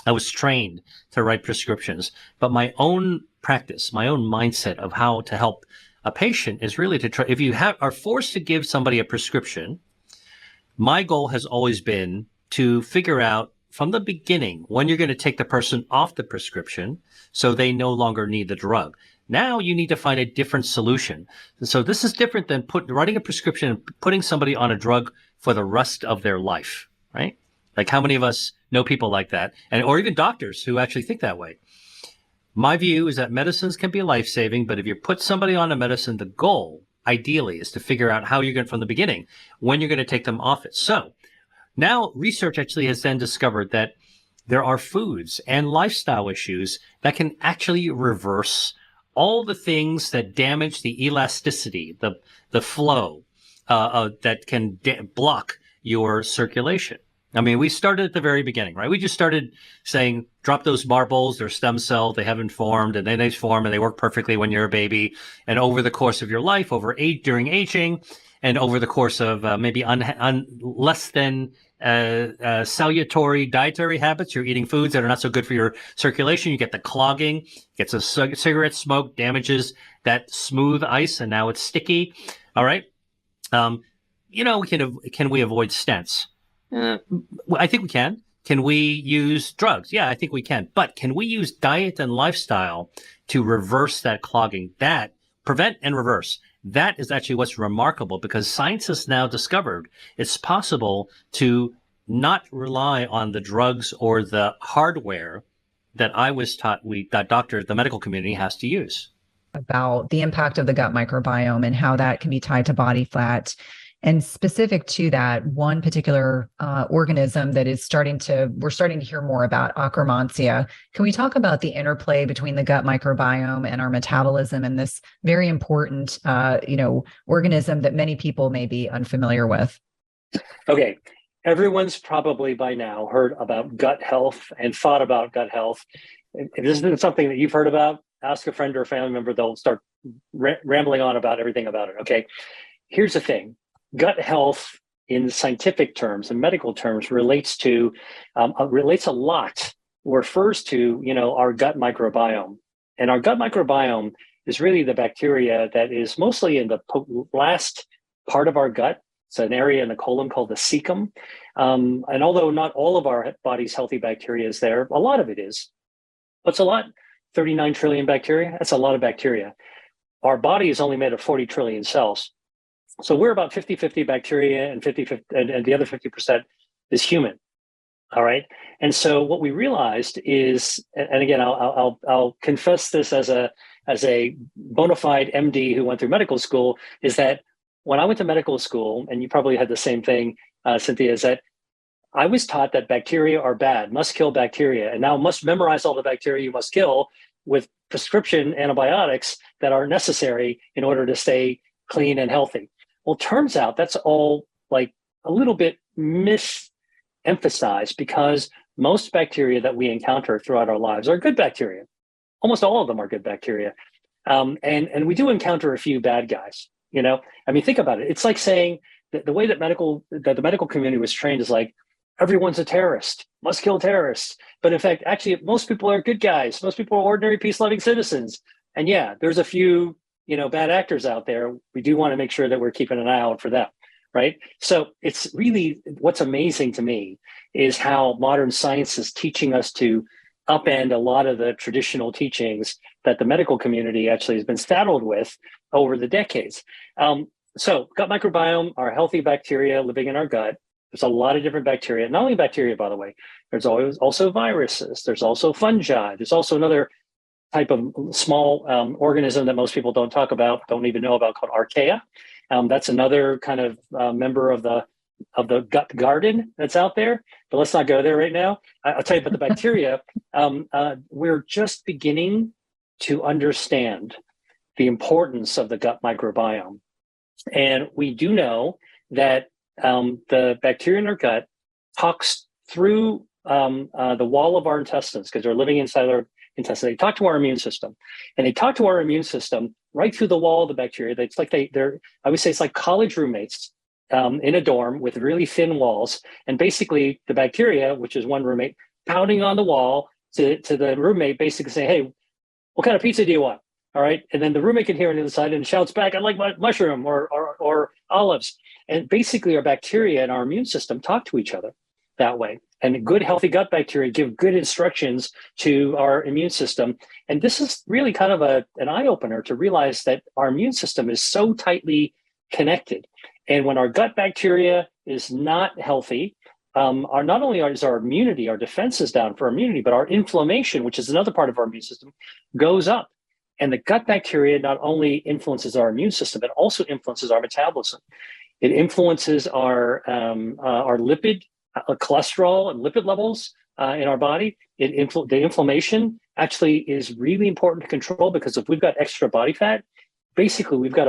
I was trained to write prescriptions, but my own practice, my own mindset of how to help a patient is really to try. If you are forced to give somebody a prescription, my goal has always been to figure out from the beginning when you're going to take the person off the prescription so they no longer need the drug. Now you need to find a different solution. And so this is different than writing a prescription and putting somebody on a drug for the rest of their life, right? Like how many of us know people like that, or even doctors who actually think that way? My view is that medicines can be life-saving, but if you put somebody on a medicine, the goal, ideally, is to figure out how you're going from the beginning, when you're going to take them off it. So now research actually has then discovered that there are foods and lifestyle issues that can actually reverse all the things that damage the elasticity, the flow, that can block your circulation. I mean, we started at the very beginning, right? We just started saying, drop those marbles, they're stem cell, they haven't formed, and then they form and they work perfectly when you're a baby. And over the course of your life, during aging, and over the course of maybe less than salutary dietary habits, you're eating foods that are not so good for your circulation. You get the clogging, gets a cigarette smoke, damages that smooth ice, and now it's sticky. All right. Can we avoid stents? I think we can. Can we use drugs? Yeah, I think we can. But can we use diet and lifestyle to reverse that clogging? That prevent and reverse. That is actually what's remarkable, because science has now discovered it's possible to not rely on the drugs or the hardware that I was taught the medical community has to use. About the impact of the gut microbiome and how that can be tied to body fat. And specific to that, one particular organism that we're starting to hear more about, Akkermansia. Can we talk about the interplay between the gut microbiome and our metabolism and this very important, organism that many people may be unfamiliar with? Okay. Everyone's probably by now heard about gut health and thought about gut health. If this isn't something that you've heard about, ask a friend or a family member. They'll start rambling on about everything about it. Okay. Here's the thing. Gut health in scientific terms and medical terms refers to our gut microbiome. And our gut microbiome is really the bacteria that is mostly in the last part of our gut. It's an area in the colon called the cecum. And although not all of our body's healthy bacteria is there, a lot of it is. What's a lot? 39 trillion bacteria. That's a lot of bacteria. Our body is only made of 40 trillion cells. So we're about 50-50 bacteria and and the other 50% is human. All right. And so what we realized is, and again, I'll confess this as a bona fide MD who went through medical school, is that when I went to medical school, and you probably had the same thing, Cynthia, is that I was taught that bacteria are bad, must kill bacteria, and now must memorize all the bacteria you must kill with prescription antibiotics that are necessary in order to stay clean and healthy. Well, turns out that's all like a little bit misemphasized, because most bacteria that we encounter throughout our lives are good bacteria. Almost all of them are good bacteria. And we do encounter a few bad guys, I mean, think about it. It's like saying that the way that the medical community was trained is like, everyone's a terrorist, must kill terrorists. But in fact, actually, most people are good guys. Most people are ordinary, peace-loving citizens. And yeah, there's a few bad actors out there. We do want to make sure that we're keeping an eye out for them, right? So it's really, what's amazing to me is how modern science is teaching us to upend a lot of the traditional teachings that the medical community actually has been saddled with over the decades. So gut microbiome are healthy bacteria living in our gut. There's a lot of different bacteria, not only bacteria, by the way. There's also viruses. There's also fungi. There's also another type of small organism that most people don't even know about, called archaea. That's another kind of member of the gut garden that's out there, but let's not go there right now. I'll tell you about the bacteria. We're just beginning to understand the importance of the gut microbiome. And we do know that the bacteria in our gut talks through the wall of our intestines, because they're living inside our intestine. They talk to our immune system, and they talk to our immune system right through the wall of the bacteria. It's like I would say it's like college roommates in a dorm with really thin walls. And basically the bacteria, which is one roommate, pounding on the wall to the roommate, basically say, hey, what kind of pizza do you want? All right. And then the roommate can hear on the other side and shouts back, I like mushroom or olives. And basically our bacteria and our immune system talk to each other that way. And good, healthy gut bacteria give good instructions to our immune system. And this is really kind of an eye-opener to realize that our immune system is so tightly connected. And when our gut bacteria is not healthy, not only is our immunity, our defenses down for immunity, but our inflammation, which is another part of our immune system, goes up. And the gut bacteria not only influences our immune system, it also influences our metabolism. It influences our lipid, cholesterol and lipid levels in our body. The inflammation actually is really important to control, because if we've got extra body fat, basically we've got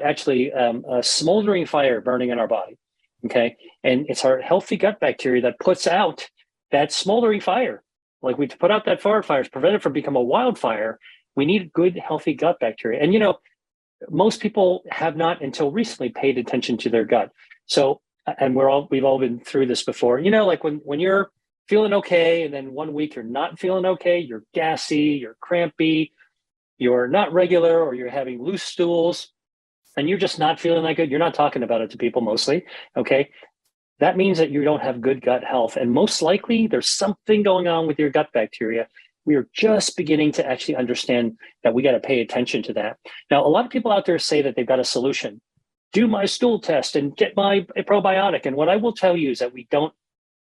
actually a smoldering fire burning in our body. Okay. And it's our healthy gut bacteria that puts out that smoldering fire. Like we put out that forest fires, prevent it from becoming a wildfire. We need good, healthy gut bacteria. And, most people have not until recently paid attention to their gut. So, and we've all been through this before, like when you're feeling okay, and then 1 week you're not feeling okay, you're gassy, you're crampy, you're not regular, or you're having loose stools, and you're just not feeling that good. You're not talking about it to people mostly. Okay. That means that you don't have good gut health. And most likely there's something going on with your gut bacteria. We are just beginning to actually understand that we got to pay attention to that. Now, a lot of people out there say that they've got a solution. Do my stool test and get my probiotic. And what I will tell you is that we don't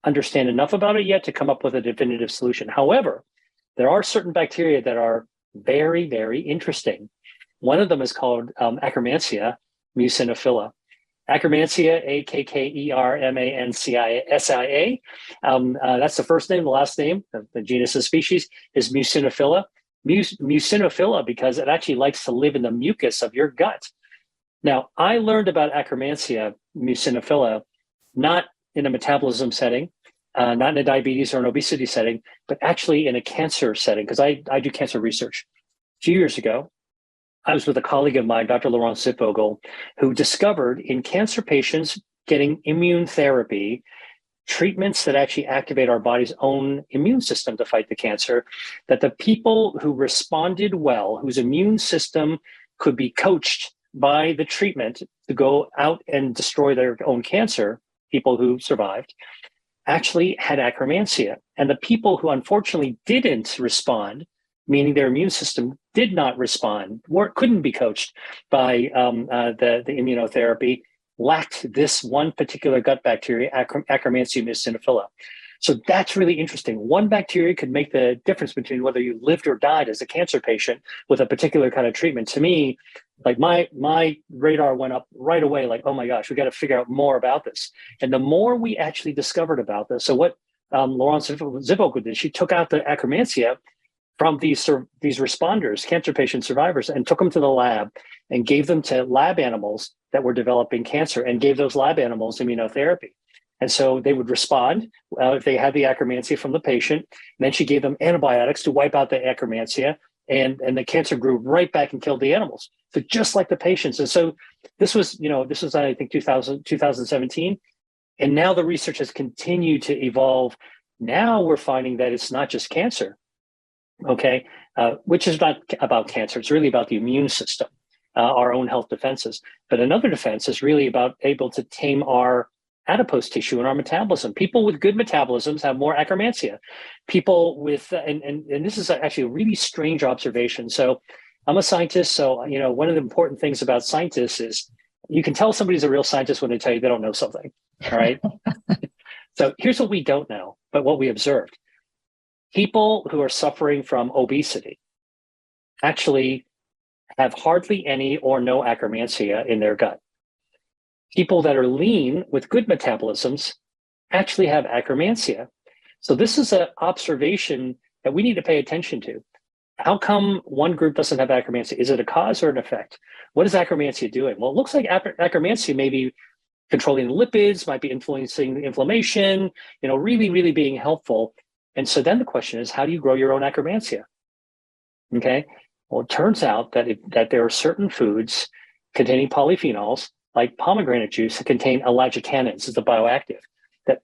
understand enough about it yet to come up with a definitive solution. However, there are certain bacteria that are very, very interesting. One of them is called Akkermansia muciniphila. Akkermansia, Akkermansia. That's the first name. The last name, the genus and species, is Muciniphila. Muciniphila because it actually likes to live in the mucus of your gut. Now, I learned about Akkermansia muciniphila not in a metabolism setting, not in a diabetes or an obesity setting, but actually in a cancer setting, because I do cancer research. A few years ago, I was with a colleague of mine, Dr. Laurent Zipvogel, who discovered in cancer patients getting immune therapy, treatments that actually activate our body's own immune system to fight the cancer, that the people who responded well, whose immune system could be coached by the treatment to go out and destroy their own cancer, people who survived, actually had Akkermansia. And the people who unfortunately didn't respond, meaning their immune system did not respond, or couldn't be coached by the immunotherapy, lacked this one particular gut bacteria, Akkermansia muciniphila. So that's really interesting. One bacteria could make the difference between whether you lived or died as a cancer patient with a particular kind of treatment. To me, like my radar went up right away, like, oh my gosh, we got to figure out more about this. And the more we actually discovered about this, so what Laurent Zipvogel did, she took out the Akkermansia from these responders, cancer patient survivors, and took them to the lab and gave them to lab animals that were developing cancer and gave those lab animals immunotherapy. And so they would respond if they had the Akkermansia from the patient. And then she gave them antibiotics to wipe out the Akkermansia, and the cancer grew right back and killed the animals. So just like the patients. And so this was I think 2017. And now the research has continued to evolve. Now we're finding that it's not just cancer. Okay, which is not about cancer. It's really about the immune system, our own health defenses. But another defense is really about able to tame our adipose tissue and our metabolism. People with good metabolisms have more Akkermansia. People with, and this is actually a really strange observation. So I'm a scientist. So, one of the important things about scientists is you can tell somebody's a real scientist when they tell you they don't know something. All right. So here's what we don't know, but what we observed. People who are suffering from obesity actually have hardly any or no Akkermansia in their gut. People that are lean with good metabolisms actually have Akkermansia. So this is an observation that we need to pay attention to. How come one group doesn't have Akkermansia? Is it a cause or an effect? What is Akkermansia doing? Well, it looks like Akkermansia may be controlling the lipids, might be influencing the inflammation, really, really being helpful. And so then the question is, how do you grow your own Akkermansia? Okay. Well, it turns out that there are certain foods containing polyphenols, like pomegranate juice, that contain elagitannins, is the bioactive,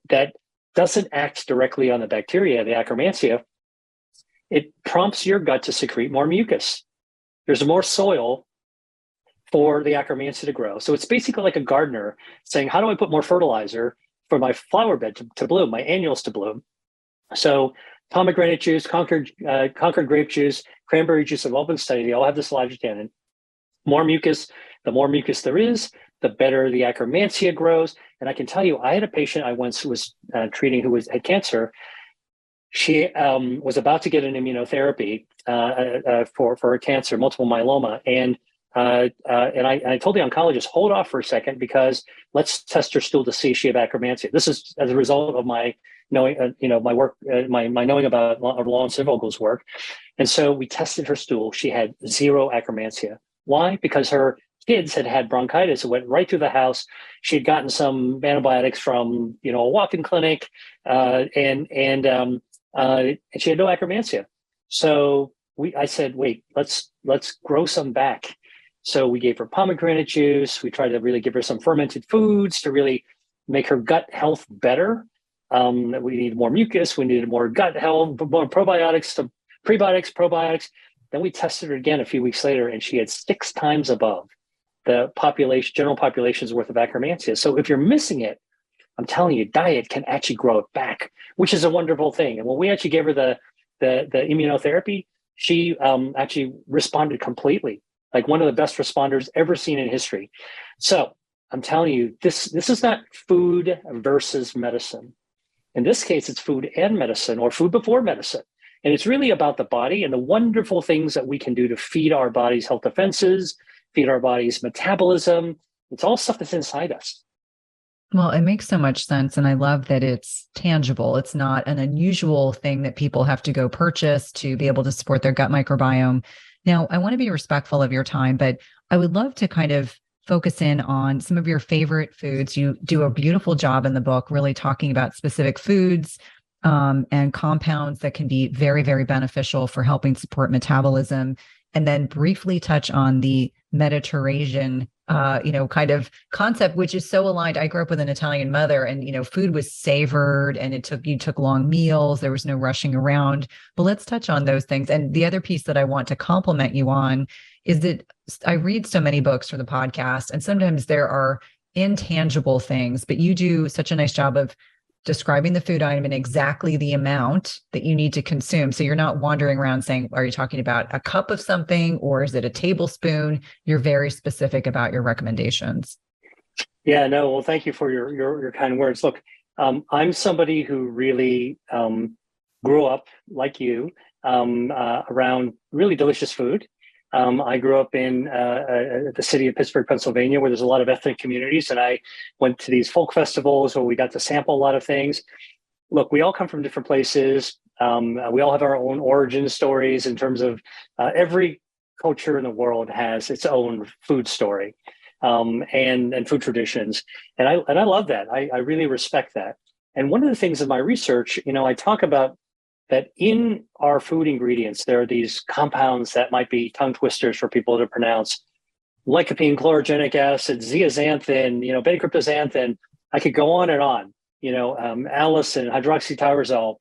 that doesn't act directly on the bacteria, the Akkermansia. It prompts your gut to secrete more mucus. There's more soil for the Akkermansia to grow. So it's basically like a gardener saying, how do I put more fertilizer for my flower bed to bloom, my annuals to bloom? So pomegranate juice, Concord grape juice, cranberry juice have all been studied. They all have this elagittannin. More mucus, the more mucus there is, the better the Akkermansia grows. And I can tell you, I had a patient I once was treating who had cancer. She was about to get an immunotherapy for her cancer, multiple myeloma. And I told the oncologist, hold off for a second, because let's test her stool to see if she had Akkermansia. This is as a result of my knowing, my work, my knowing about Laurent Zipvogel's work. And so we tested her stool. She had 0 Akkermansia. Why? Because her kids had had bronchitis. It went right through the house. She had gotten some antibiotics from, a walk-in clinic, and she had no akkermansia. So I said, wait, let's grow some back. So we gave her pomegranate juice. We tried to really give her some fermented foods to really make her gut health better. We needed more mucus. We needed more gut health, more probiotics, prebiotics, probiotics. Then we tested her again a few weeks later, and she had 6 times above the general population's worth of akkermansia. So if you're missing it, I'm telling you, diet can actually grow it back, which is a wonderful thing. And when we actually gave her the immunotherapy, she actually responded completely, like one of the best responders ever seen in history. So I'm telling you, this is not food versus medicine. In this case, it's food and medicine, or food before medicine. And it's really about the body and the wonderful things that we can do to feed our body's health defenses, feed our body's metabolism. It's all stuff that's inside us. Well, it makes so much sense. And I love that it's tangible. It's not an unusual thing that people have to go purchase to be able to support their gut microbiome. Now, I want to be respectful of your time, but I would love to kind of focus in on some of your favorite foods. You do a beautiful job in the book, really talking about specific foods and compounds that can be very, very beneficial for helping support metabolism. And then briefly touch on the Mediterranean, kind of concept, which is so aligned. I grew up with an Italian mother, and, food was savored, and you took long meals. There was no rushing around. But let's touch on those things. And the other piece that I want to compliment you on is that I read so many books for the podcast, and sometimes there are intangible things, but you do such a nice job of describing the food item and exactly the amount that you need to consume. So you're not wandering around saying, are you talking about a cup of something, or is it a tablespoon? You're very specific about your recommendations. Yeah, no, well, thank you for your kind words. Look, I'm somebody who really grew up like you around really delicious food. I grew up in the city of Pittsburgh, Pennsylvania, where there's a lot of ethnic communities. And I went to these folk festivals where we got to sample a lot of things. Look, we all come from different places. We all have our own origin stories in terms of every culture in the world has its own food story and food traditions. And I love that. I really respect that. And one of the things in my research, I talk about that in our food ingredients, there are these compounds that might be tongue twisters for people to pronounce: lycopene, chlorogenic acid, zeaxanthin, beta-cryptozanthin. I could go on and on. Allicin, hydroxytyrosol.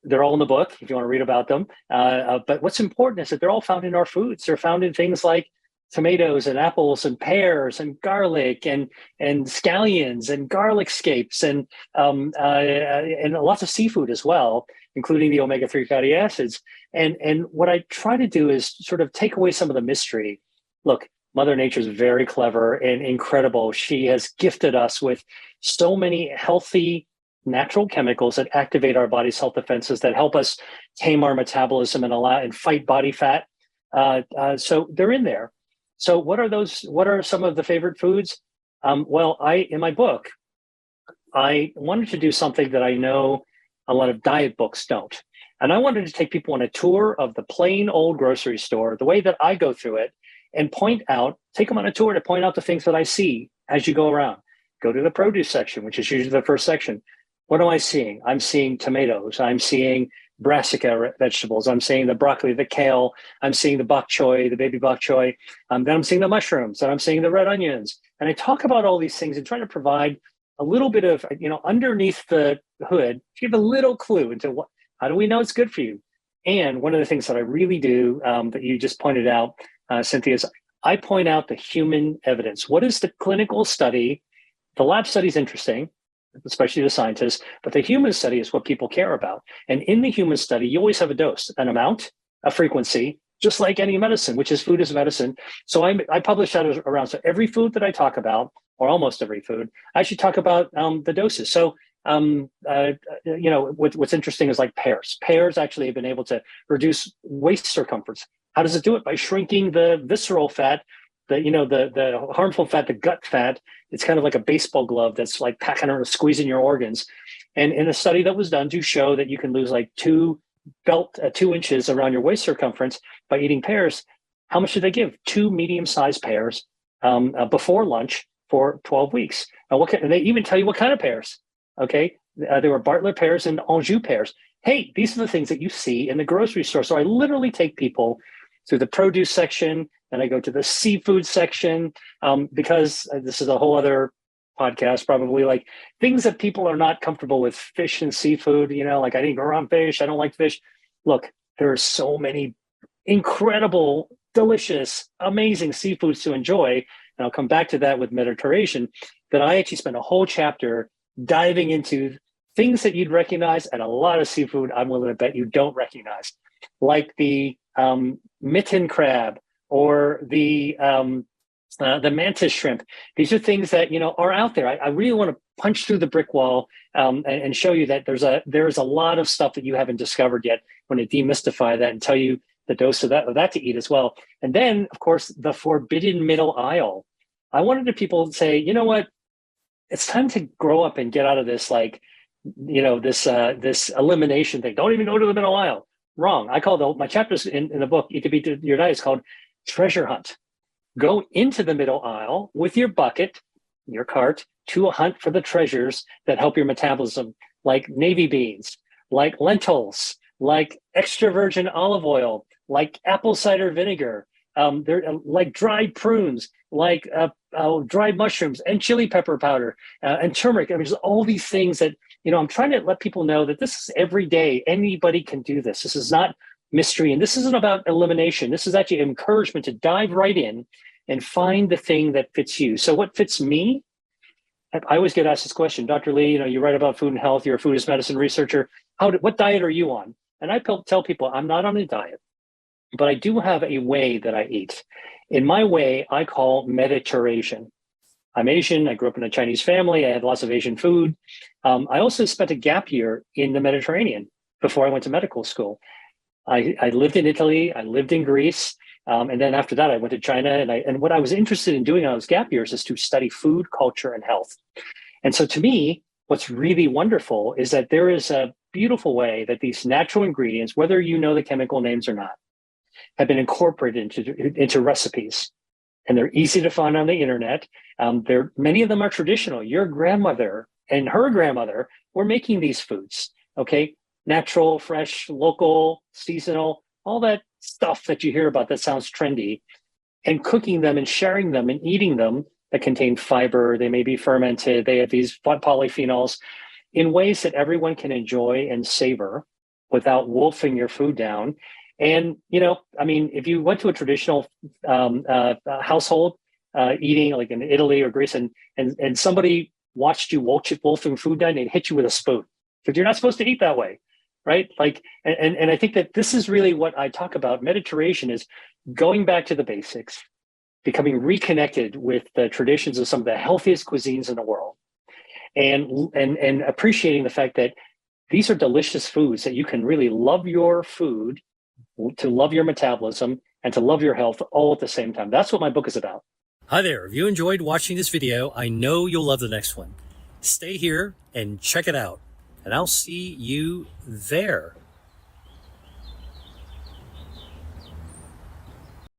They're all in the book if you want to read about them. But what's important is that they're all found in our foods. They're found in things like tomatoes and apples and pears and garlic and scallions and garlic scapes and lots of seafood as well, including the omega-3 fatty acids. And what I try to do is sort of take away some of the mystery. Look, Mother Nature is very clever and incredible. She has gifted us with so many healthy natural chemicals that activate our body's health defenses, that help us tame our metabolism and fight body fat. So they're in there. So what are those? What are some of the favorite foods? In my book, I wanted to do something that I know a lot of diet books don't. And I wanted to take people on a tour of the plain old grocery store, the way that I go through it, and take them on a tour to point out the things that I see as you go around. Go to the produce section, which is usually the first section. What am I seeing? I'm seeing tomatoes. I'm seeing brassica vegetables. I'm seeing the broccoli, the kale. I'm seeing the bok choy, the baby bok choy. Then I'm seeing the mushrooms, and I'm seeing the red onions. And I talk about all these things and try to provide a little bit of, underneath the hood, give a little clue into how do we know it's good for you? And one of the things that I really do that you just pointed out, Cynthia, is I point out the human evidence. What is the clinical study? The lab study is interesting, especially the scientists, but the human study is what people care about. And in the human study, you always have a dose, an amount, a frequency, just like any medicine, which is food is medicine. So I publish that around. So every food that I talk about, or almost every food, I actually talk about the doses. So, what's interesting is like pears. Pears actually have been able to reduce waist circumference. How does it do it? By shrinking the visceral fat, the harmful fat, the gut fat. It's kind of like a baseball glove that's like packing or squeezing your organs. And in a study that was done to show that you can lose like 2 inches around your waist circumference by eating pears. How much did they give? 2 medium-sized pears before lunch for 12 weeks. And they even tell you what kind of pears. Okay, there were Bartlett pears and Anjou pears. Hey, these are the things that you see in the grocery store. So I literally take people through the produce section, and I go to the seafood section, because this is a whole other podcast, probably, like things that people are not comfortable with, fish and seafood, like I didn't grow on fish, I don't like fish. Look, there are so many incredible, delicious, amazing seafoods to enjoy. And I'll come back to that with Mediterranean, that I actually spent a whole chapter diving into things that you'd recognize, and a lot of seafood I'm willing to bet you don't recognize, like the mitten crab or the mantis shrimp. These are things that are out there. I really want to punch through the brick wall and show you that there's a lot of stuff that you haven't discovered yet. I want to demystify that and tell you the dose of that to eat as well. And then, of course, the forbidden middle aisle. I wanted the people to say, you know what, it's time to grow up and get out of this, this elimination thing. Don't even go to the middle aisle. Wrong. I call my chapters in the book, Eat to Beat Your Diet, is called Treasure Hunt. Go into the middle aisle with your bucket, your cart, to hunt for the treasures that help your metabolism, like navy beans, like lentils, like extra virgin olive oil, like apple cider vinegar, like dried prunes, like dried mushrooms and chili pepper powder and turmeric. I mean, there's all these things that, I'm trying to let people know that this is every day. Anybody can do this. This is not mystery. And this isn't about elimination. This is actually encouragement to dive right in and find the thing that fits you. So what fits me? I always get asked this question, Dr. Lee, you write about food and health, you're a food as medicine researcher. What diet are you on? And I tell people I'm not on a diet, but I do have a way that I eat. In my way, I call Mediterranean. I'm Asian. I grew up in a Chinese family. I had lots of Asian food. I also spent a gap year in the Mediterranean before I went to medical school. I lived in Italy. I lived in Greece. And then after that, I went to China. And what I was interested in doing on those gap years is to study food, culture, and health. And so to me, what's really wonderful is that there is a beautiful way that these natural ingredients, whether you know the chemical names or not, have been incorporated into recipes. And they're easy to find on the internet. Many of them are traditional. Your grandmother and her grandmother were making these foods, okay? Natural, fresh, local, seasonal, all that stuff that you hear about that sounds trendy, and cooking them and sharing them and eating them that contain fiber. They may be fermented. They have these polyphenols in ways that everyone can enjoy and savor without wolfing your food down. And, if you went to a traditional household eating, like in Italy or Greece, and somebody watched you wolfing food down, they'd hit you with a spoon because you're not supposed to eat that way, right? And I think that this is really what I talk about. Mediterranean is going back to the basics, becoming reconnected with the traditions of some of the healthiest cuisines in the world, and appreciating the fact that these are delicious foods that you can really love your food, to love your metabolism, and to love your health all at the same time. That's what my book is about. Hi there. If you enjoyed watching this video, I know you'll love the next one. Stay here and check it out, and I'll see you there.